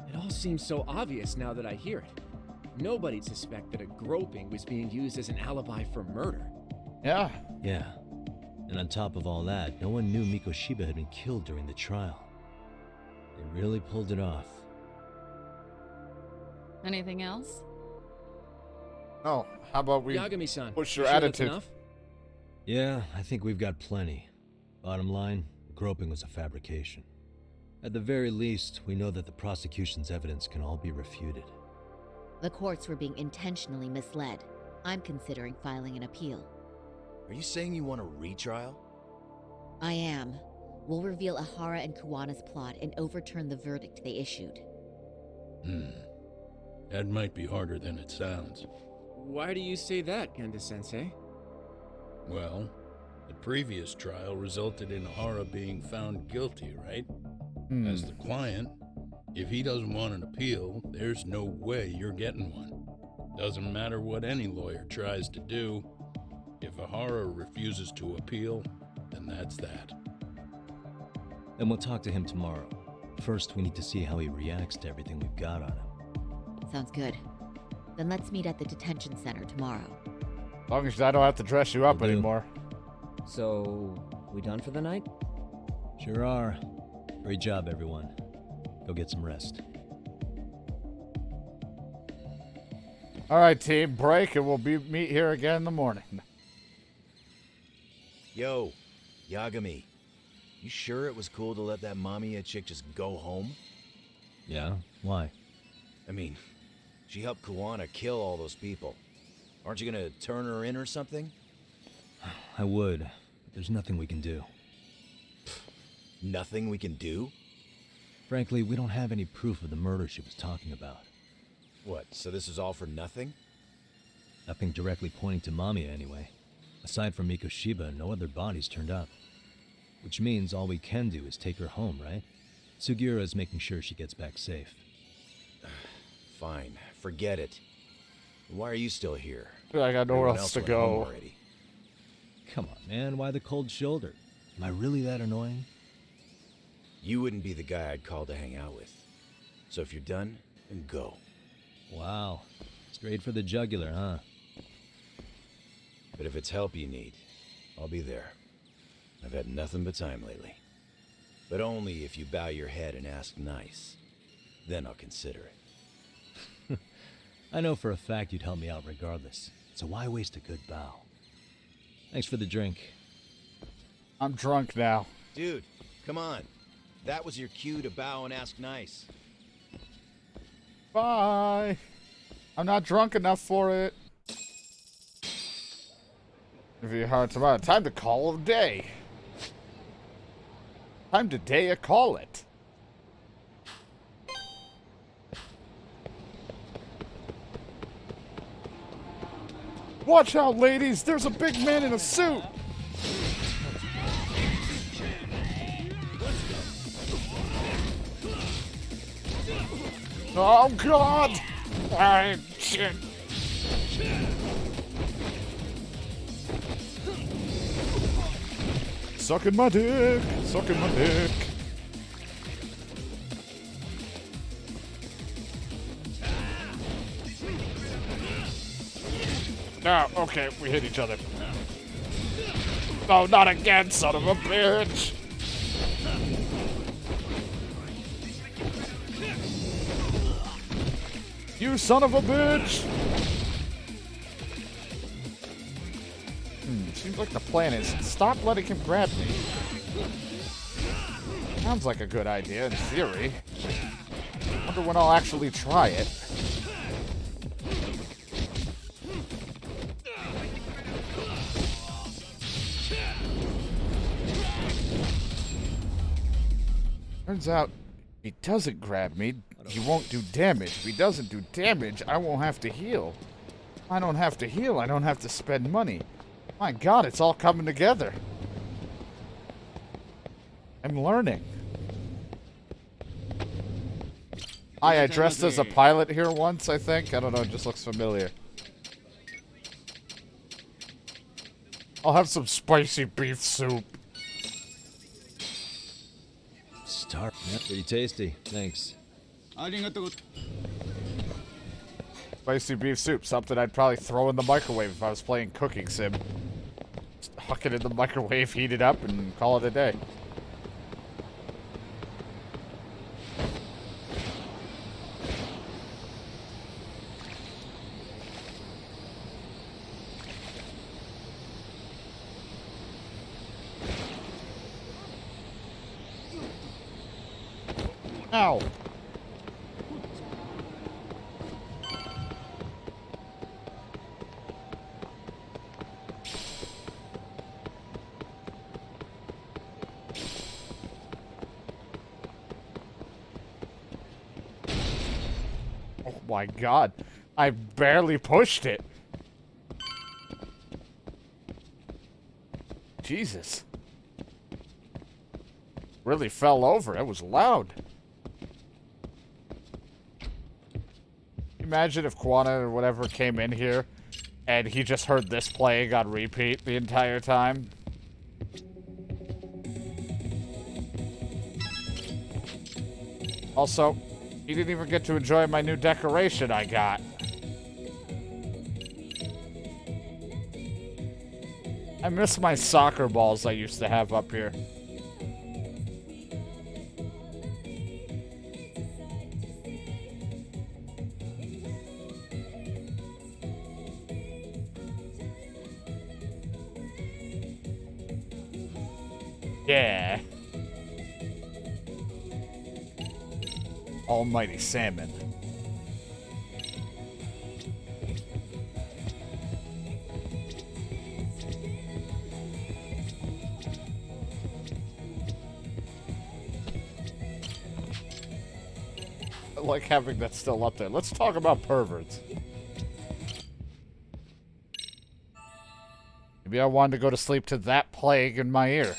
It all seems so obvious now that I hear it. Nobody'd suspect that a groping was being used as an alibi for murder. Yeah. Yeah. And on top of all that, no one knew Mikoshiba had been killed during the trial. They really pulled it off. Anything else? Oh, how about we Yagami-san, push your sure that's attitude? enough? Yeah, I think we've got plenty. Bottom line, the groping was a fabrication. At the very least, we know that the prosecution's evidence can all be refuted. The courts were being intentionally misled. I'm considering filing an appeal. Are you saying you want a retrial? I am. We'll reveal Ahara and Kawana's plot and overturn the verdict they issued. That might be harder than it sounds. Why do you say that, Genda-sensei? Well, the previous trial resulted in Ahara being found guilty, right? As the client, if he doesn't want an appeal, there's no way you're getting one. Doesn't matter what any lawyer tries to do. If Ahara refuses to appeal, then that's that. Then we'll talk to him tomorrow. First, we need to see how he reacts to everything we've got on him. Sounds good. Then let's meet at the detention center tomorrow. As long as I don't have to dress you up Will do. anymore. So, we done for the night? Sure are. Great job, everyone. Go get some rest. All right, team, break, and we'll meet here again in the morning. Yo, Yagami. You sure it was cool to let that Mamiya chick just go home? Yeah? Why? I mean, she helped Kuwana kill all those people. Aren't you gonna turn her in or something? I would, but there's nothing we can do. Nothing we can do? Frankly, we don't have any proof of the murder she was talking about. What, so this is all for nothing? Nothing directly pointing to Mamiya anyway. Aside from Mikoshiba, no other bodies turned up. Which means all we can do is take her home, right? Sugiura is making sure she gets back safe. Fine, forget it. Why are you still here? I got nowhere Everyone else to went home go. already. Come on, man, why the cold shoulder? Am I really that annoying? You wouldn't be the guy I'd call to hang out with. So if you're done, then go. Wow. Straight for the jugular, huh? But if it's help you need, I'll be there. I've had nothing but time lately. But only if you bow your head and ask nice. Then I'll consider it. I know for a fact you'd help me out regardless, so why waste a good bow? Thanks for the drink. I'm drunk now. Dude, come on. That was your cue to bow and ask nice. Bye. I'm not drunk enough for it. Give you a hard time. Time to call it a day. Time to day a call it. Watch out, ladies! There's a big man in a suit! Oh, God! Ah, shit. Sucking my dick! Sucking my dick! No, okay, we hit each other. No, not again, son of a bitch! You son of a bitch! Seems like the plan is stop letting him grab me. Sounds like a good idea in theory. Wonder when I'll actually try it. Turns out, if he doesn't grab me, he won't do damage. If he doesn't do damage, I won't have to heal. If I don't have to heal, I don't have to spend money. My God, it's all coming together. I'm learning. I dressed as a pilot here once, I think. I don't know, it just looks familiar. I'll have some spicy beef soup. Star. Yeah, pretty tasty. Thanks. Spicy beef soup, something I'd probably throw in the microwave if I was playing Cooking Sim. Just huck it in the microwave, heat it up, and call it a day. Ow! Oh my God, I barely pushed it. Jesus. Really fell over, it was loud. Imagine if Kuwana or whatever came in here and he just heard this playing on repeat the entire time. Also, he didn't even get to enjoy my new decoration I got. I miss my soccer balls I used to have up here. Yeah. Almighty salmon. I like having that still up there. Let's talk about perverts. Maybe I wanted to go to sleep to that plague in my ear.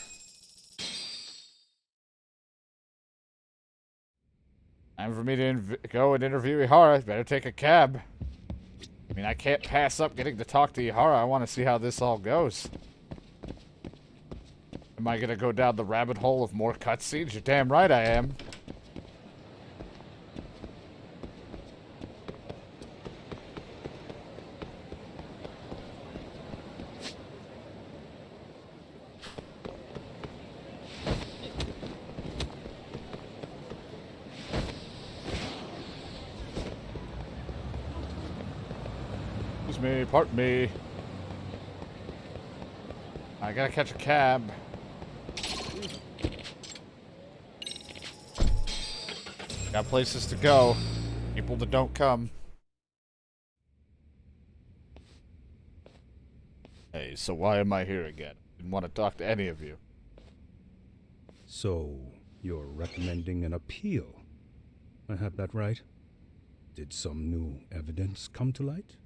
Time for me to go and interview Ihara. Better take a cab. I mean, I can't pass up getting to talk to Ihara. I want to see how this all goes. Am I going to go down the rabbit hole of more cutscenes? You're damn right I am. Me, pardon me. I gotta catch a cab. Got places to go. People that don't come. Hey, so why am I here again? Didn't want to talk to any of you. So, you're recommending an appeal? I have that right? Did some new evidence come to light?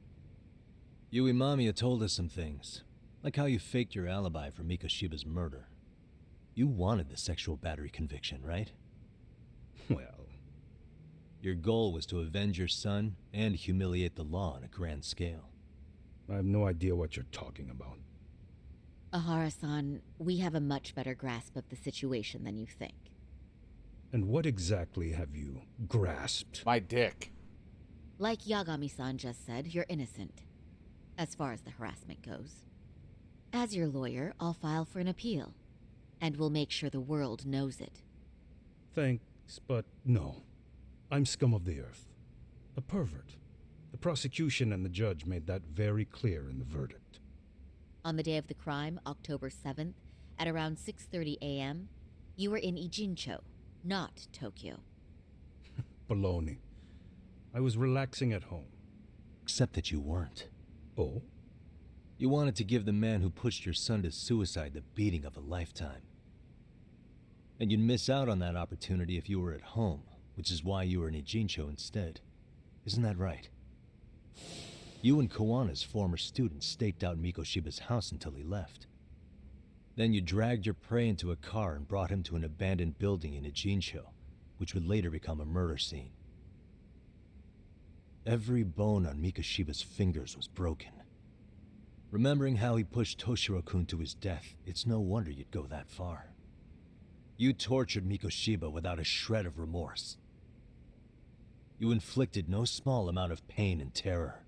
Yui Mamiya told us some things, like how you faked your alibi for Mikoshiba's murder. You wanted the sexual battery conviction, right? Well... Your goal was to avenge your son and humiliate the law on a grand scale. I have no idea what you're talking about. Ihara-san, we have a much better grasp of the situation than you think. And what exactly have you grasped? My dick. Like Yagami-san just said, you're innocent. As far as the harassment goes. As your lawyer, I'll file for an appeal. And we'll make sure the world knows it. Thanks, but no. I'm scum of the earth. A pervert. The prosecution and the judge made that very clear in the verdict. On the day of the crime, October 7th, at around 6:30 a.m., you were in Ijincho, not Tokyo. Baloney. I was relaxing at home. Except that you weren't. Oh? You wanted to give the man who pushed your son to suicide the beating of a lifetime. And you'd miss out on that opportunity if you were at home, which is why you were in Ijincho instead. Isn't that right? You and Kawana's former student staked out Mikoshiba's house until he left. Then you dragged your prey into a car and brought him to an abandoned building in Ijincho, which would later become a murder scene. Every bone on Mikoshiba's fingers was broken. Remembering how he pushed Toshiro-kun to his death, it's no wonder you'd go that far. You tortured Mikoshiba without a shred of remorse. You inflicted no small amount of pain and terror.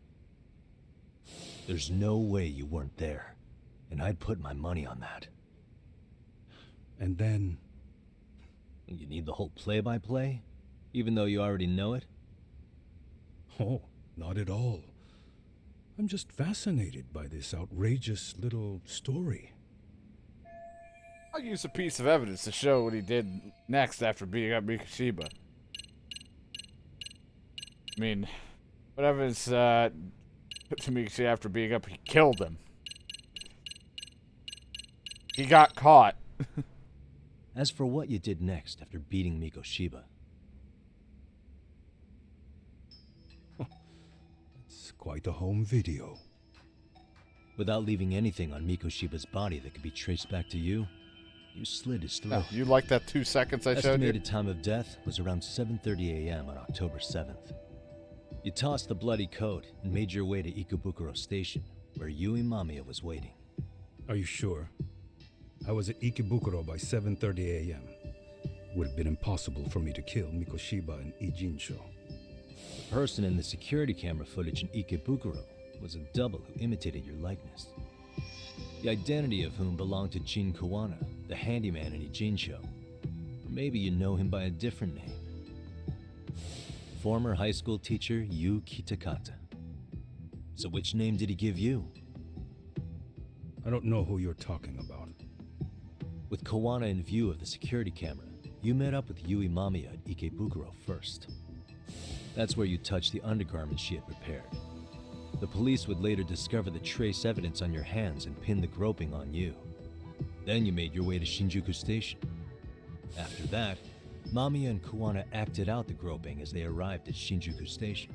There's no way you weren't there, and I'd put my money on that. And then... You need the whole play-by-play, even though you already know it? Oh, not at all. I'm just fascinated by this outrageous little story. I'll use a piece of evidence to show what he did next after beating up Mikoshiba. I mean, what evidence to Mikoshiba after beating up, he killed him. He got caught. As for what you did next after beating Mikoshiba, it's quite a home video. Without leaving anything on Mikoshiba's body that could be traced back to you, you slit his throat. Oh, you like that 2 seconds I showed you? Estimated time of death was around 7:30 a.m. on October 7th. You tossed the bloody coat and made your way to Ikebukuro Station, where Yui Mamiya was waiting. Are you sure? I was at Ikebukuro by 7:30 a.m. Would have been impossible for me to kill Mikoshiba in Ijincho. The person in the security camera footage in Ikebukuro was a double who imitated your likeness. The identity of whom belonged to Jin Kawana, the handyman in Ijincho. Or maybe you know him by a different name. Former high school teacher Yu Kitakata. So which name did he give you? I don't know who you're talking about. With Kawana in view of the security camera, you met up with Yui Mamiya at Ikebukuro first. That's where you touched the undergarments she had prepared. The police would later discover the trace evidence on your hands and pin the groping on you. Then you made your way to Shinjuku Station. After that, Mamiya and Kawana acted out the groping as they arrived at Shinjuku Station.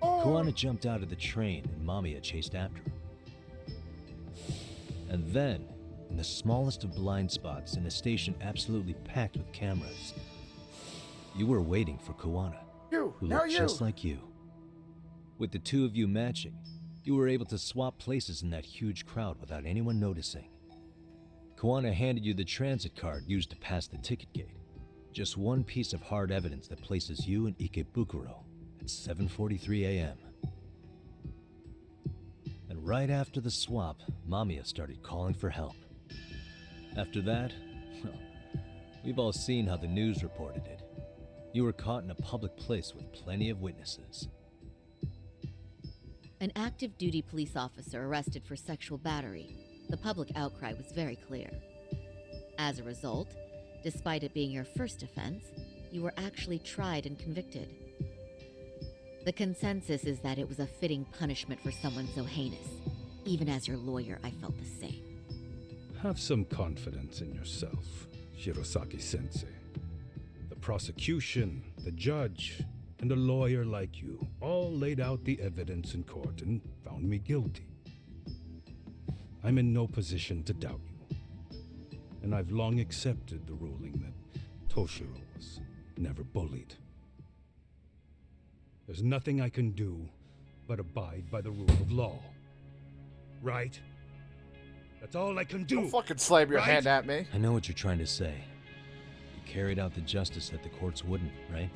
Kawana jumped out of the train and Mamiya chased after her. And then, in the smallest of blind spots in a station absolutely packed with cameras, you were waiting for Kawana, who looked just like you. With the two of you matching, you were able to swap places in that huge crowd without anyone noticing. Kawana handed you the transit card used to pass the ticket gate. Just one piece of hard evidence that places you in Ikebukuro at 7:43 a.m. And right after the swap, Mamiya started calling for help. After that, well, we've all seen how the news reported it. You were caught in a public place with plenty of witnesses. An active duty police officer arrested for sexual battery. The public outcry was very clear. As a result, despite it being your first offense, you were actually tried and convicted. The consensus is that it was a fitting punishment for someone so heinous. Even as your lawyer, I felt the same. Have some confidence in yourself, Shirosaki-sensei. The prosecution, the judge, and a lawyer like you all laid out the evidence in court and found me guilty. I'm in no position to doubt you. And I've long accepted the ruling that Toshiro was never bullied. There's nothing I can do but abide by the rule of law. Right? That's all I can do. Don't fucking slam your hand at me. I know what you're trying to say. You carried out the justice that the courts wouldn't, right?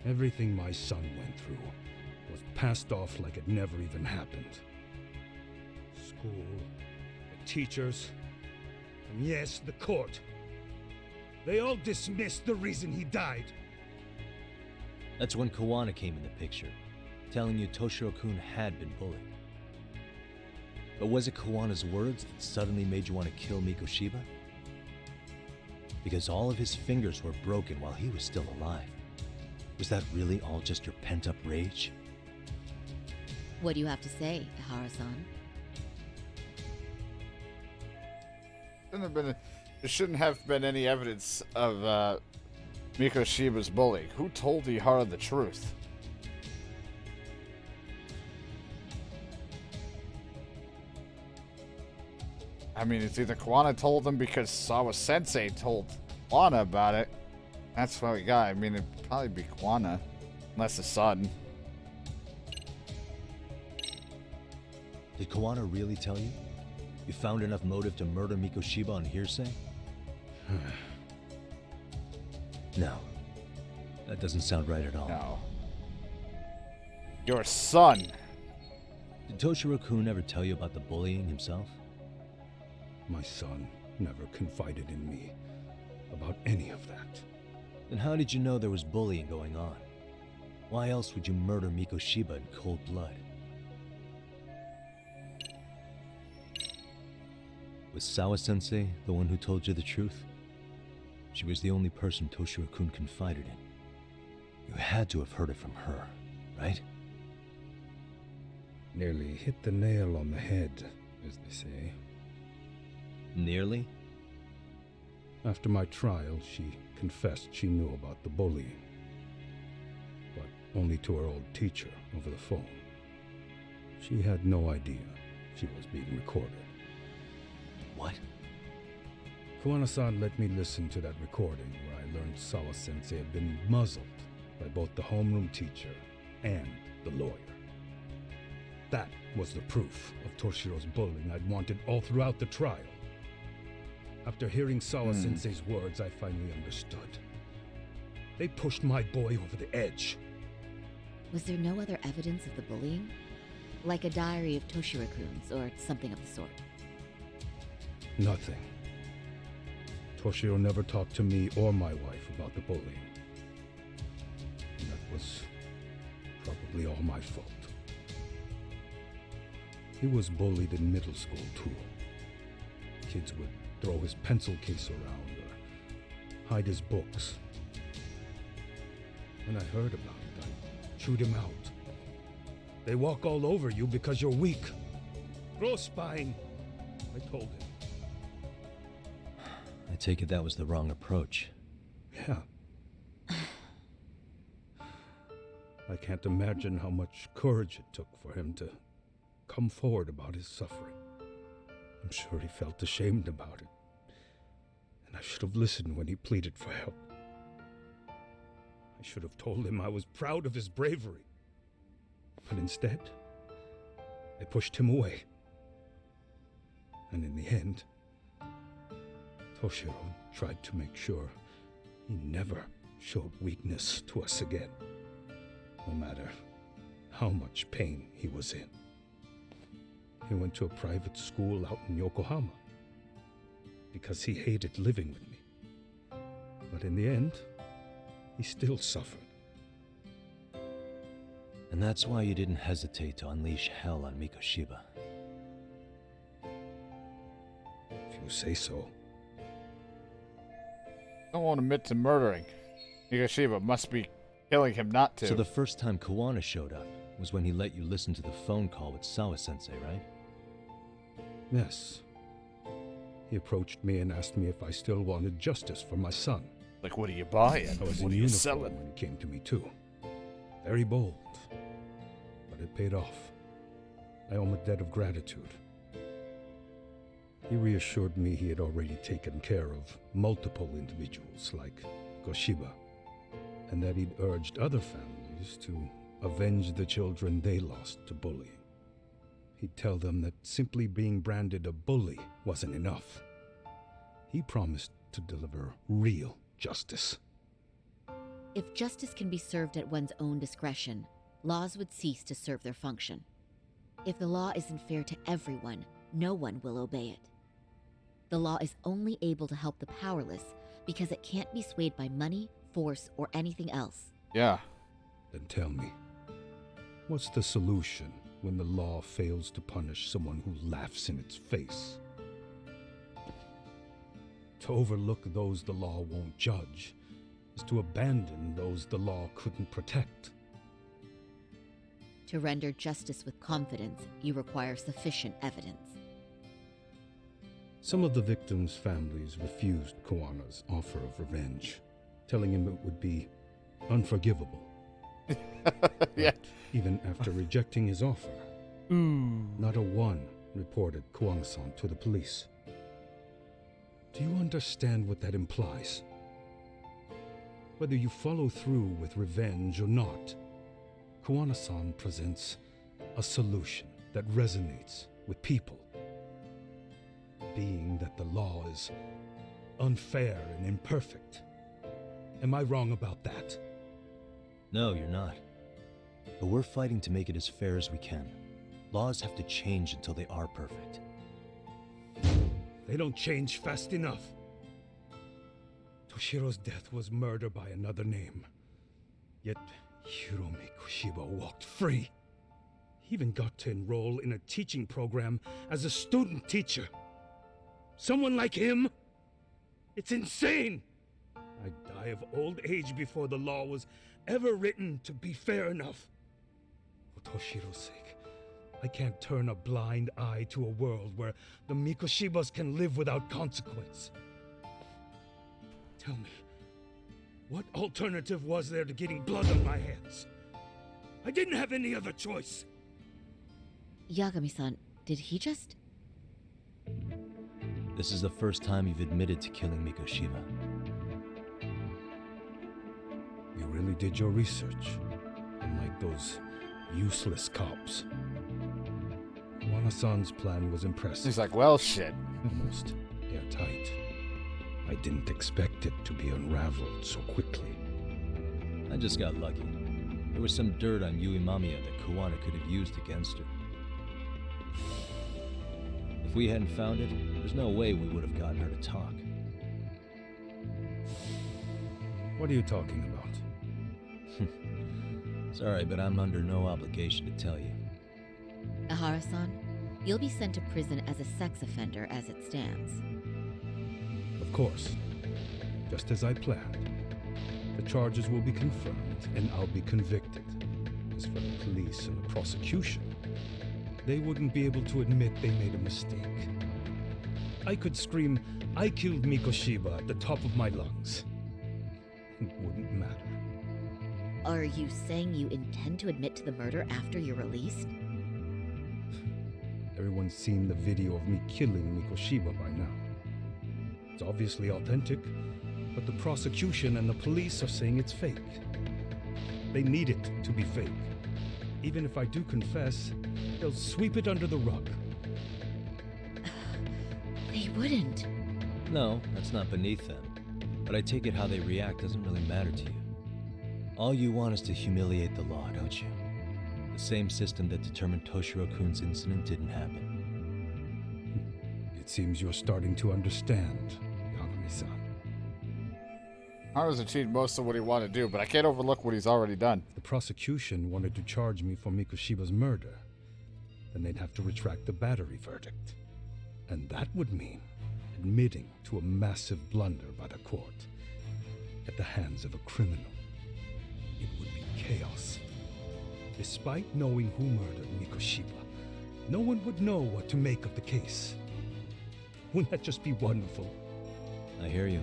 Everything my son went through was passed off like it never even happened. School, the teachers, and yes, the court. They all dismissed the reason he died. That's when Kawana came in the picture, telling you Toshiro-kun had been bullied. But was it Kawana's words that suddenly made you want to kill Mikoshiba? Because all of his fingers were broken while he was still alive. Was that really all just your pent-up rage? What do you have to say, Ihara-san? There shouldn't have been any evidence of Mikoshiba's bullying. Who told Ihara the truth? I mean, it's either Kawana told him because Sawa-sensei told Kawana about it. That's what we got. I mean, it'd probably be Kawana, unless the son. Did Kawana really tell you? You found enough motive to murder Mikoshiba on hearsay? No. That doesn't sound right at all. No. Your son. Did Toshiro-kun ever tell you about the bullying himself? My son never confided in me about any of that. Then how did you know there was bullying going on? Why else would you murder Mikoshiba in cold blood? Was Sawa-sensei the one who told you the truth? She was the only person Toshiro-kun confided in. You had to have heard it from her, right? Nearly hit the nail on the head, as they say. Nearly? After my trial, she confessed she knew about the bullying. But only to her old teacher over the phone. She had no idea she was being recorded. What? Kawana-san let me listen to that recording where I learned Sawa-sensei had been muzzled by both the homeroom teacher and the lawyer. That was the proof of Toshiro's bullying I'd wanted all throughout the trial. After hearing Sawa-sensei's words, I finally understood. They pushed my boy over the edge. Was there no other evidence of the bullying? Like a diary of Toshiro-kun's or something of the sort? Nothing. Toshiro never talked to me or my wife about the bullying. And that was probably all my fault. He was bullied in middle school, too. kids would throw his pencil case around or hide his books. When I heard about it, I chewed him out. They walk all over you because you're weak. Grow spine, I told him. I take it that was the wrong approach. Yeah. I can't imagine how much courage it took for him to come forward about his suffering. I'm sure he felt ashamed about it. And I should have listened when he pleaded for help. I should have told him I was proud of his bravery. But instead, I pushed him away. And in the end, Toshiro tried to make sure he never showed weakness to us again, no matter how much pain he was in. He went to a private school out in Yokohama because he hated living with me. But in the end, he still suffered. And that's why you didn't hesitate to unleash hell on Mikoshiba. If you say so. I won't admit to murdering. Mikoshiba must be killing him not to. So the first time Kawana showed up was when he let you listen to the phone call with Sawa-sensei, right? Yes. He approached me and asked me if I still wanted justice for my son. Like, what are you buying? I was What in are you uniform selling? when he came to me too. Very bold, but it paid off. I owe him a debt of gratitude. He reassured me he had already taken care of multiple individuals like Goshiba, and that he'd urged other families to avenge the children they lost to bullying. He'd tell them that simply being branded a bully wasn't enough. He promised to deliver real justice. If justice can be served at one's own discretion, laws would cease to serve their function. If the law isn't fair to everyone, no one will obey it. The law is only able to help the powerless because it can't be swayed by money, force, or anything else. Yeah. Then tell me, what's the solution when the law fails to punish someone who laughs in its face? To overlook those the law won't judge is to abandon those the law couldn't protect. To render justice with confidence, you require sufficient evidence. Some of the victims' families refused Kawana's offer of revenge, telling him it would be unforgivable. Yeah. Even after rejecting his offer, not a one reported Kawana-san to the police. Do you understand what that implies? Whether you follow through with revenge or not, Kawana-san presents a solution that resonates with people. Being that the law is unfair and imperfect. Am I wrong about that? No, you're not. But we're fighting to make it as fair as we can. Laws have to change until they are perfect. They don't change fast enough. Toshiro's death was murder by another name. Yet Hiromi Kushiba walked free. He even got to enroll in a teaching program as a student teacher. Someone like him? It's insane! I'd die of old age before the law was ever written to be fair enough. For Toshiro's sake, I can't turn a blind eye to a world where the Mikoshibas can live without consequence. Tell me, what alternative was there to getting blood on my hands? I didn't have any other choice. Yagami-san, did he just... This is the first time you've admitted to killing Mikoshiba. You really did your research, unlike those useless cops. Kawana-san's plan was impressive. He's like, well, shit. Almost airtight. I didn't expect it to be unraveled so quickly. I just got lucky. There was some dirt on Yui Mamiya that Kawana could have used against her. If we hadn't found it, there's no way we would have gotten her to talk. What are you talking about? Sorry, but I'm under no obligation to tell you. Ahara-san, You'll be sent to prison as a sex offender as it stands. Of course. Just as I planned. The charges will be confirmed, and I'll be convicted. As for the police and the prosecution, they wouldn't be able to admit they made a mistake. I could scream, "I killed Mikoshiba" at the top of my lungs. It wouldn't matter. Are you saying you intend to admit to the murder after you're released? Everyone's seen the video of me killing Mikoshiba by now. It's obviously authentic, but the prosecution and the police are saying it's fake. They need it to be fake. Even if I do confess, they'll sweep it under the rug. They wouldn't. No, that's not beneath them. But I take it how they react doesn't really matter to you. All you want is to humiliate the law, don't you? The same system that determined Toshiro-kun's incident didn't happen. It seems you're starting to understand, Yagami-san. Haru's achieved most of what he wanted to do, but I can't overlook what he's already done. The prosecution wanted to charge me for Mikoshiba's murder. Then they'd have to retract the battery verdict. And that would mean admitting to a massive blunder by the court at the hands of a criminal. It would be chaos. Despite knowing who murdered Mikoshiba, no one would know what to make of the case. Wouldn't that just be wonderful? I hear you.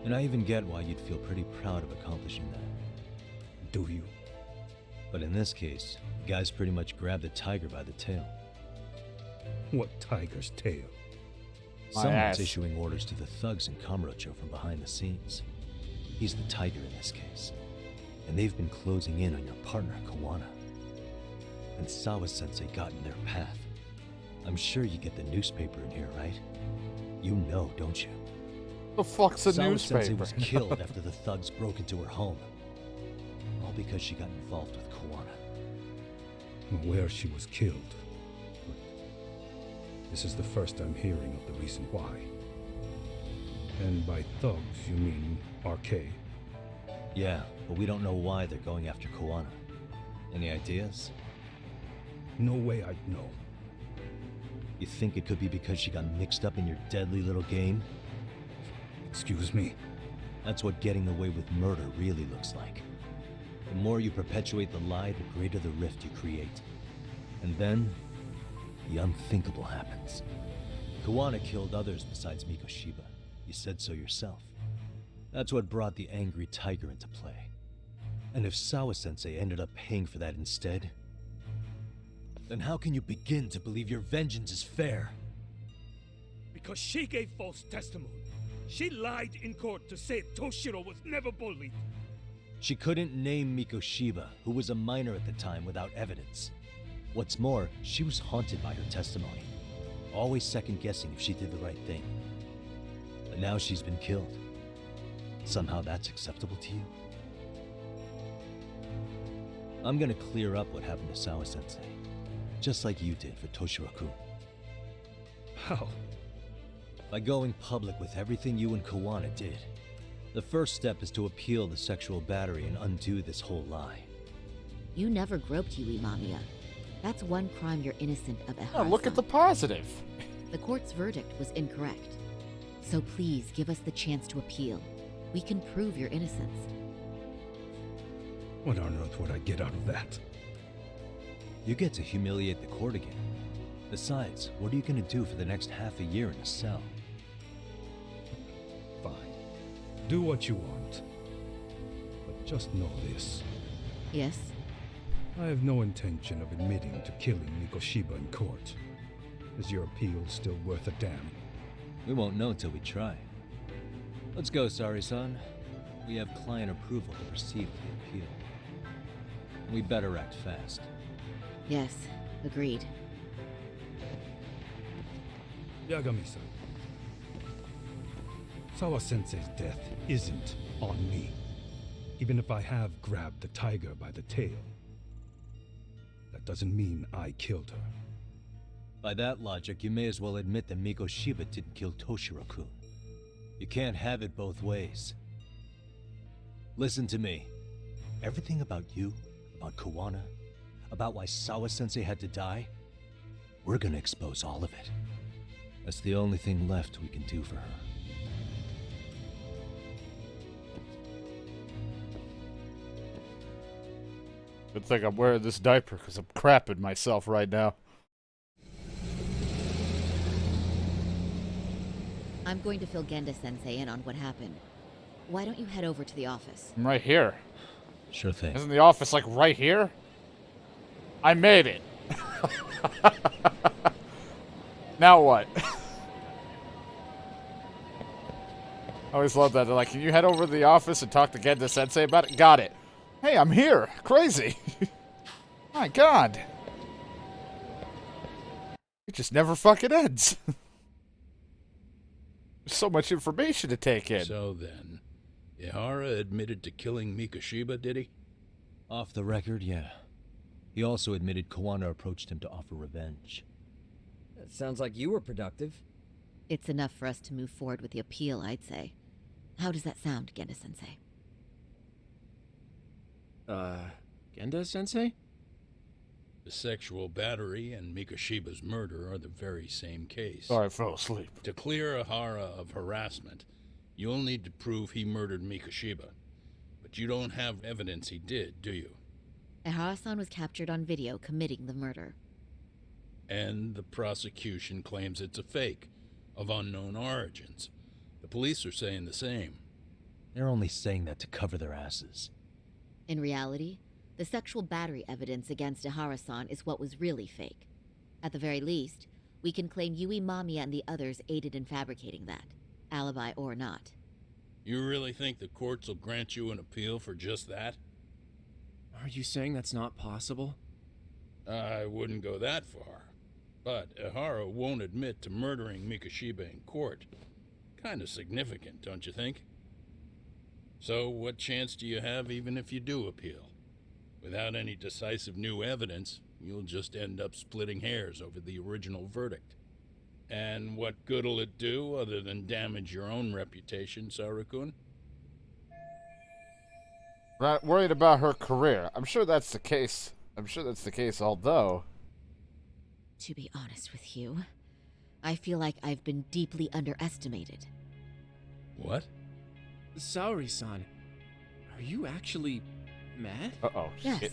And I even get why you'd feel pretty proud of accomplishing that. Do you? But in this case, the guy's pretty much grabbed the tiger by the tail. What tiger's tail? Someone's issuing orders to the thugs in Kamurocho from behind the scenes. He's the tiger in this case. And they've been closing in on your partner, Kawana. And Sawa-sensei got in their path. I'm sure you get the newspaper in here, right? You know, don't you? The fuck's a Sawa-sensei newspaper? was killed after the thugs broke into her home. All because she got involved with Kawana. Where she was killed. But this is the first I'm hearing of the reason why. And by thugs, you mean RK? Yeah, but we don't know why they're going after Kawana. Any ideas? No way I'd know. You think it could be because she got mixed up in your deadly little game? Excuse me? That's what getting away with murder really looks like. The more you perpetuate the lie, the greater the rift you create. And then, the unthinkable happens. Kawana killed others besides Mikoshiba. You said so yourself. That's what brought the angry tiger into play. And if Sawa-sensei ended up paying for that instead, then how can you begin to believe your vengeance is fair? Because she gave false testimony. She lied in court to say Toshiro was never bullied. She couldn't name Mikoshiba, who was a minor at the time, without evidence. What's more, she was haunted by her testimony, always second-guessing if she did the right thing. But now she's been killed. Somehow that's acceptable to you? I'm gonna clear up what happened to Sawa-sensei, just like you did for Toshiro-kun. How? By going public with everything you and Kawana did. The first step is to appeal the sexual battery and undo this whole lie. You never groped Yui Mamiya. That's one crime you're innocent of. Oh, look at the positive. The court's verdict was incorrect. So please give us the chance to appeal. We can prove your innocence. What on earth would I get out of that? You get to humiliate the court again. Besides, what are you gonna do for the next half a year in a cell? Fine. Do what you want. But just know this. Yes? I have no intention of admitting to killing Mikoshiba in court. Is your appeal still worth a damn? We won't know till we try. Let's go, Sari-san. We have client approval to proceed with the appeal. We better act fast. Yes, agreed. Yagami-san. Sawa-sensei's death isn't on me. Even if I have grabbed the tiger by the tail. That doesn't mean I killed her. By that logic, you may as well admit that Mikoshiba didn't kill Toshiro-kun. You can't have it both ways. Listen to me. Everything about you, about Kawana, about why Sawa-sensei had to die, we're gonna expose all of it. That's the only thing left we can do for her. Good thing I'm wearing this diaper because I'm crapping myself right now. I'm going to fill Genda-sensei in on what happened. Why don't you head over to the office? I'm right here. Sure thing. Isn't the office like right here? I made it. Now what? I always love that. They're like, can you head over to the office and talk to Genda-sensei about it? Got it. Hey, I'm here. Crazy. My God. It just never fucking ends. There's so much information to take in. So then, Ihara admitted to killing Mikoshiba, did he? Off the record, yeah. He also admitted Kawana approached him to offer revenge. That sounds like you were productive. It's enough for us to move forward with the appeal, I'd say. How does that sound, Genda-sensei? Genda-sensei? The sexual battery and Mikoshiba's murder are the very same case. Sorry, I fell asleep. To clear Ihara of harassment, you'll need to prove he murdered Mikoshiba. But you don't have evidence he did, do you? Ihara-san was captured on video committing the murder. And the prosecution claims it's a fake, of unknown origins. The police are saying the same. They're only saying that to cover their asses. In reality, the sexual battery evidence against Ihara-san is what was really fake. At the very least, we can claim Yui Mamiya and the others aided in fabricating that, alibi or not. You really think the courts will grant you an appeal for just that? Are you saying that's not possible? I wouldn't go that far. But Ihara won't admit to murdering Mikoshiba in court. Kinda significant, don't you think? So what chance do you have even if you do appeal? Without any decisive new evidence, you'll just end up splitting hairs over the original verdict. And what good'll it do other than damage your own reputation, Saru-kun? Right, worried about her career. I'm sure that's the case. Although... To be honest with you, I feel like I've been deeply underestimated. What? Saori-san, are you actually mad? Uh-oh. Yes.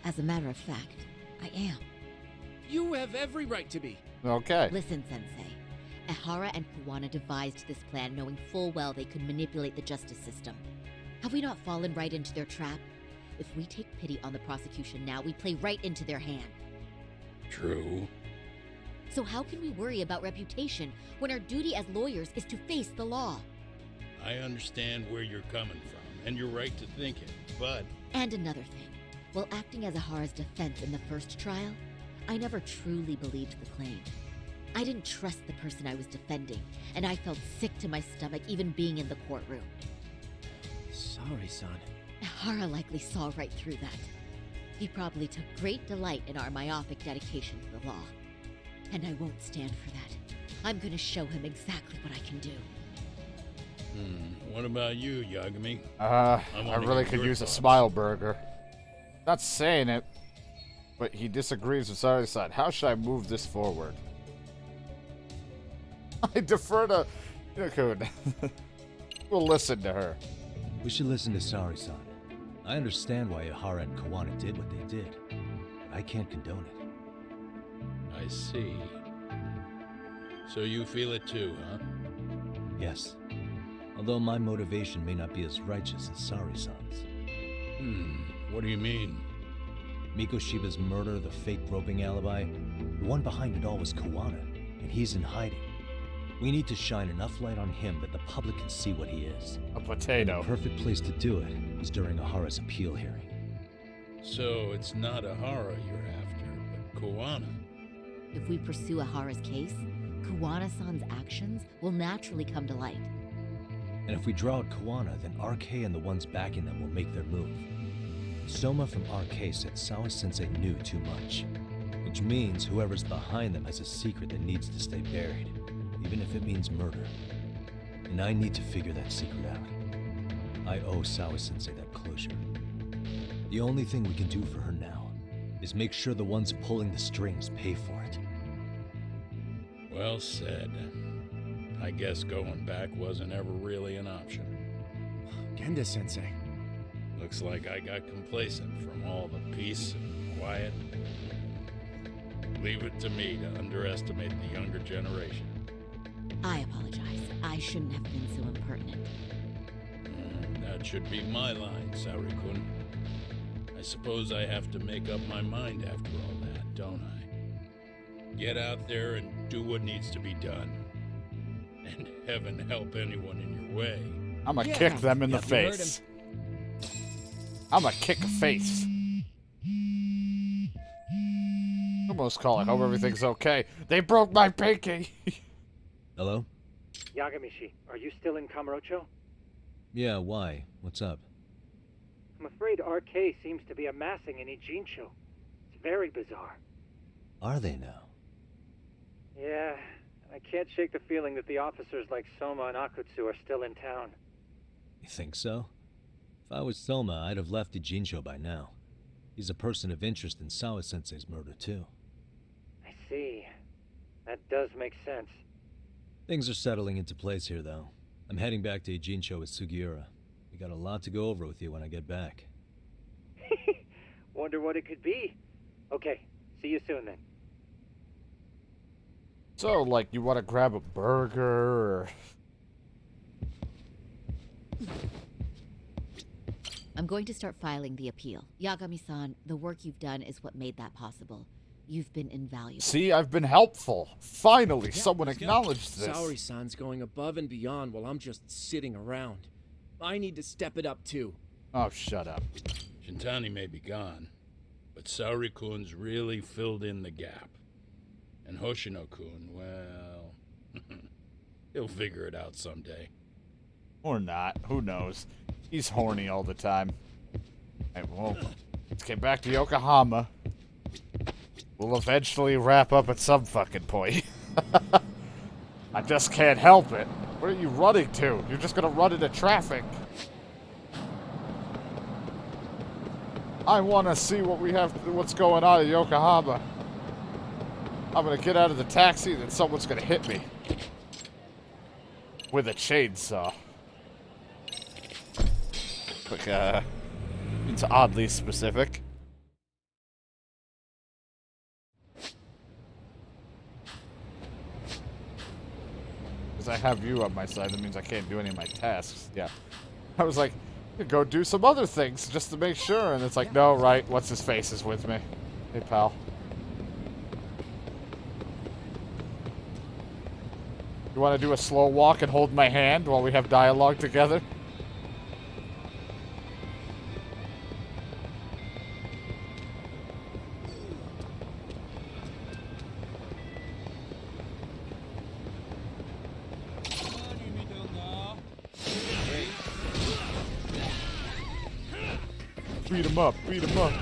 As a matter of fact, I am. You have every right to be. Okay. Listen, Sensei. Ihara and Kawana devised this plan knowing full well they could manipulate the justice system. Have we not fallen right into their trap? If we take pity on the prosecution now, we play right into their hand. True. So how can we worry about reputation when our duty as lawyers is to face the law? I understand where you're coming from, and you're right to think it, but... And another thing. While acting as Ihara's defense in the first trial, I never truly believed the claim. I didn't trust the person I was defending, and I felt sick to my stomach even being in the courtroom. Saori-san. Ihara likely saw right through that. He probably took great delight in our myopic dedication to the law. And I won't stand for that. I'm gonna show him exactly what I can do. What about you, Yagami? I really could use a smile burger. Not saying it, but he disagrees with Sari's side. How should I move this forward? I defer to Yakun. We'll listen to her. We should listen to Saori-san. I understand why Ihara and Kawana did what they did. But I can't condone it. I see. So you feel it too, huh? Yes. Although my motivation may not be as righteous as Saori-san's. What do you mean? Mikoshiba's murder, the fake roping alibi, the one behind it all was Kawana, and he's in hiding. We need to shine enough light on him that the public can see what he is. A potato. And the perfect place to do it is during Ihara's appeal hearing. So it's not Ihara you're after, but Kawana. If we pursue Ihara's case, Kawana-san's actions will naturally come to light. And if we draw out Kawana, then RK and the ones backing them will make their move. Soma from RK said Sawa-sensei knew too much, which means whoever's behind them has a secret that needs to stay buried, even if it means murder. And I need to figure that secret out. I owe Sawa-sensei that closure. The only thing we can do for her now is make sure the ones pulling the strings pay for it. Well said. I guess going back wasn't ever really an option. Genda-sensei. Looks like I got complacent from all the peace and quiet. Leave it to me to underestimate the younger generation. I apologize. I shouldn't have been so impertinent. That should be my line, Saori-kun. I suppose I have to make up my mind after all that, don't I? Get out there and do what needs to be done. And heaven help anyone in your way. I'm gonna kick them in the face. I'm gonna kick a face. Almost call it. Hope everything's okay. They broke my pinky. Hello? Yagamishi, are you still in Kamurocho? Yeah, why? What's up? I'm afraid RK seems to be amassing in Ijincho. It's very bizarre. Are they now? Yeah, I can't shake the feeling that the officers like Soma and Akutsu are still in town. You think so? If I was Soma, I'd have left Ijincho by now. He's a person of interest in Sawa-sensei's murder, too. I see. That does make sense. Things are settling into place here, though. I'm heading back to Ijincho with Sugiura. We got a lot to go over with you when I get back. Wonder what it could be. Okay, see you soon then. So, like, you want to grab a burger or... I'm going to start filing the appeal. Yagami-san, the work you've done is what made that possible. You've been invaluable. See, I've been helpful. Finally, someone acknowledged this. Saori-san's going above and beyond while I'm just sitting around. I need to step it up too. Oh, shut up. Shintani may be gone, but Saori-kun's really filled in the gap. And Hoshino-kun, well, he'll figure it out someday. Or not. Who knows? He's horny all the time. Hey, well, let's get back to Yokohama. We'll eventually wrap up at some fucking point. I just can't help it. Where are you running to? You're just gonna run into traffic. I want to see what's going on in Yokohama. I'm gonna get out of the taxi, then someone's gonna hit me with a chainsaw. Like, it's oddly specific. Because I have you on my side, that means I can't do any of my tasks. Yeah. I was like, go do some other things just to make sure. And it's like, no, right, what's his face is with me. Hey, pal. You want to do a slow walk and hold my hand while we have dialogue together? Beat him up, beat him up.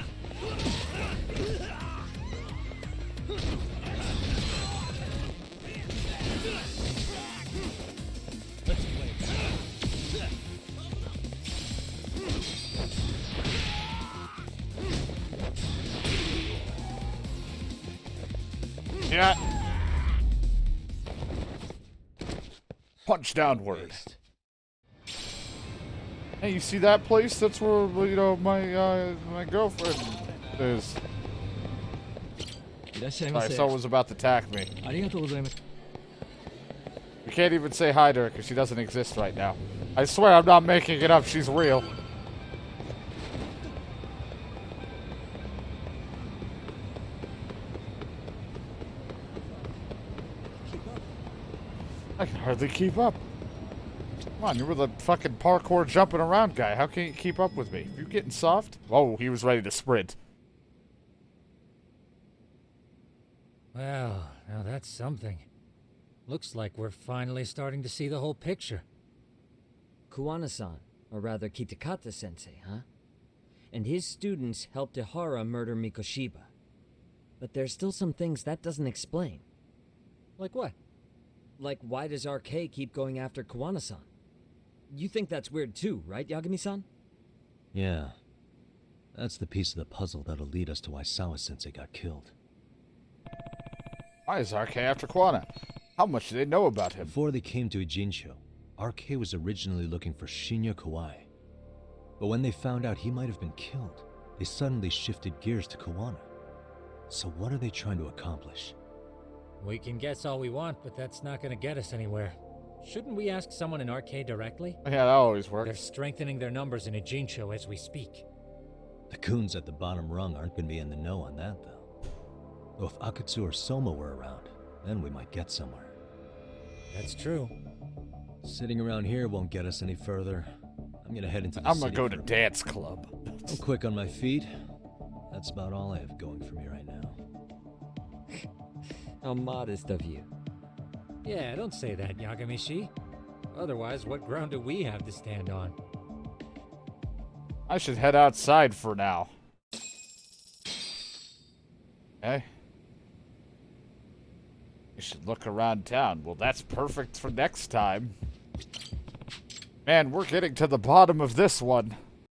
Yeah. Punch downward. Hey, you see that place? That's where, you know, my girlfriend is. Sorry, someone's about to attack me. You can't even say hi to her because she doesn't exist right now. I swear I'm not making it up. She's real. I can hardly keep up. Come on, you were the fucking parkour jumping around guy. How can you keep up with me? You getting soft? Oh, he was ready to sprint. Well, now that's something. Looks like we're finally starting to see the whole picture. Kuwana-san, or rather Kitakata-sensei, huh? And his students helped Ihara murder Mikoshiba. But there's still some things that doesn't explain. Like what? Like, why does RK keep going after Kuwana-san? You think that's weird too, right, Yagami-san? Yeah. That's the piece of the puzzle that'll lead us to why Sawa-sensei got killed. Why is RK after Kuwana? How much do they know about him? Before they came to Ijincho, RK was originally looking for Shinya Kawai. But when they found out he might have been killed, they suddenly shifted gears to Kawana. So what are they trying to accomplish? We can guess all we want, but that's not going to get us anywhere. Shouldn't we ask someone in RK directly? Yeah, that always works. They're strengthening their numbers in Ijincho as we speak. The goons at the bottom rung aren't going to be in the know on that, though. Though if Akatsu or Soma were around, then we might get somewhere. That's true. Sitting around here won't get us any further. I'm gonna head into the I'm gonna city go for to a dance club. I'm quick on my feet. That's about all I have going for me right now. How modest of you. Yeah, don't say that, Yagamishi. Otherwise, what ground do we have to stand on? I should head outside for now. Okay. You should look around town. Well, that's perfect for next time. Man, we're getting to the bottom of this one.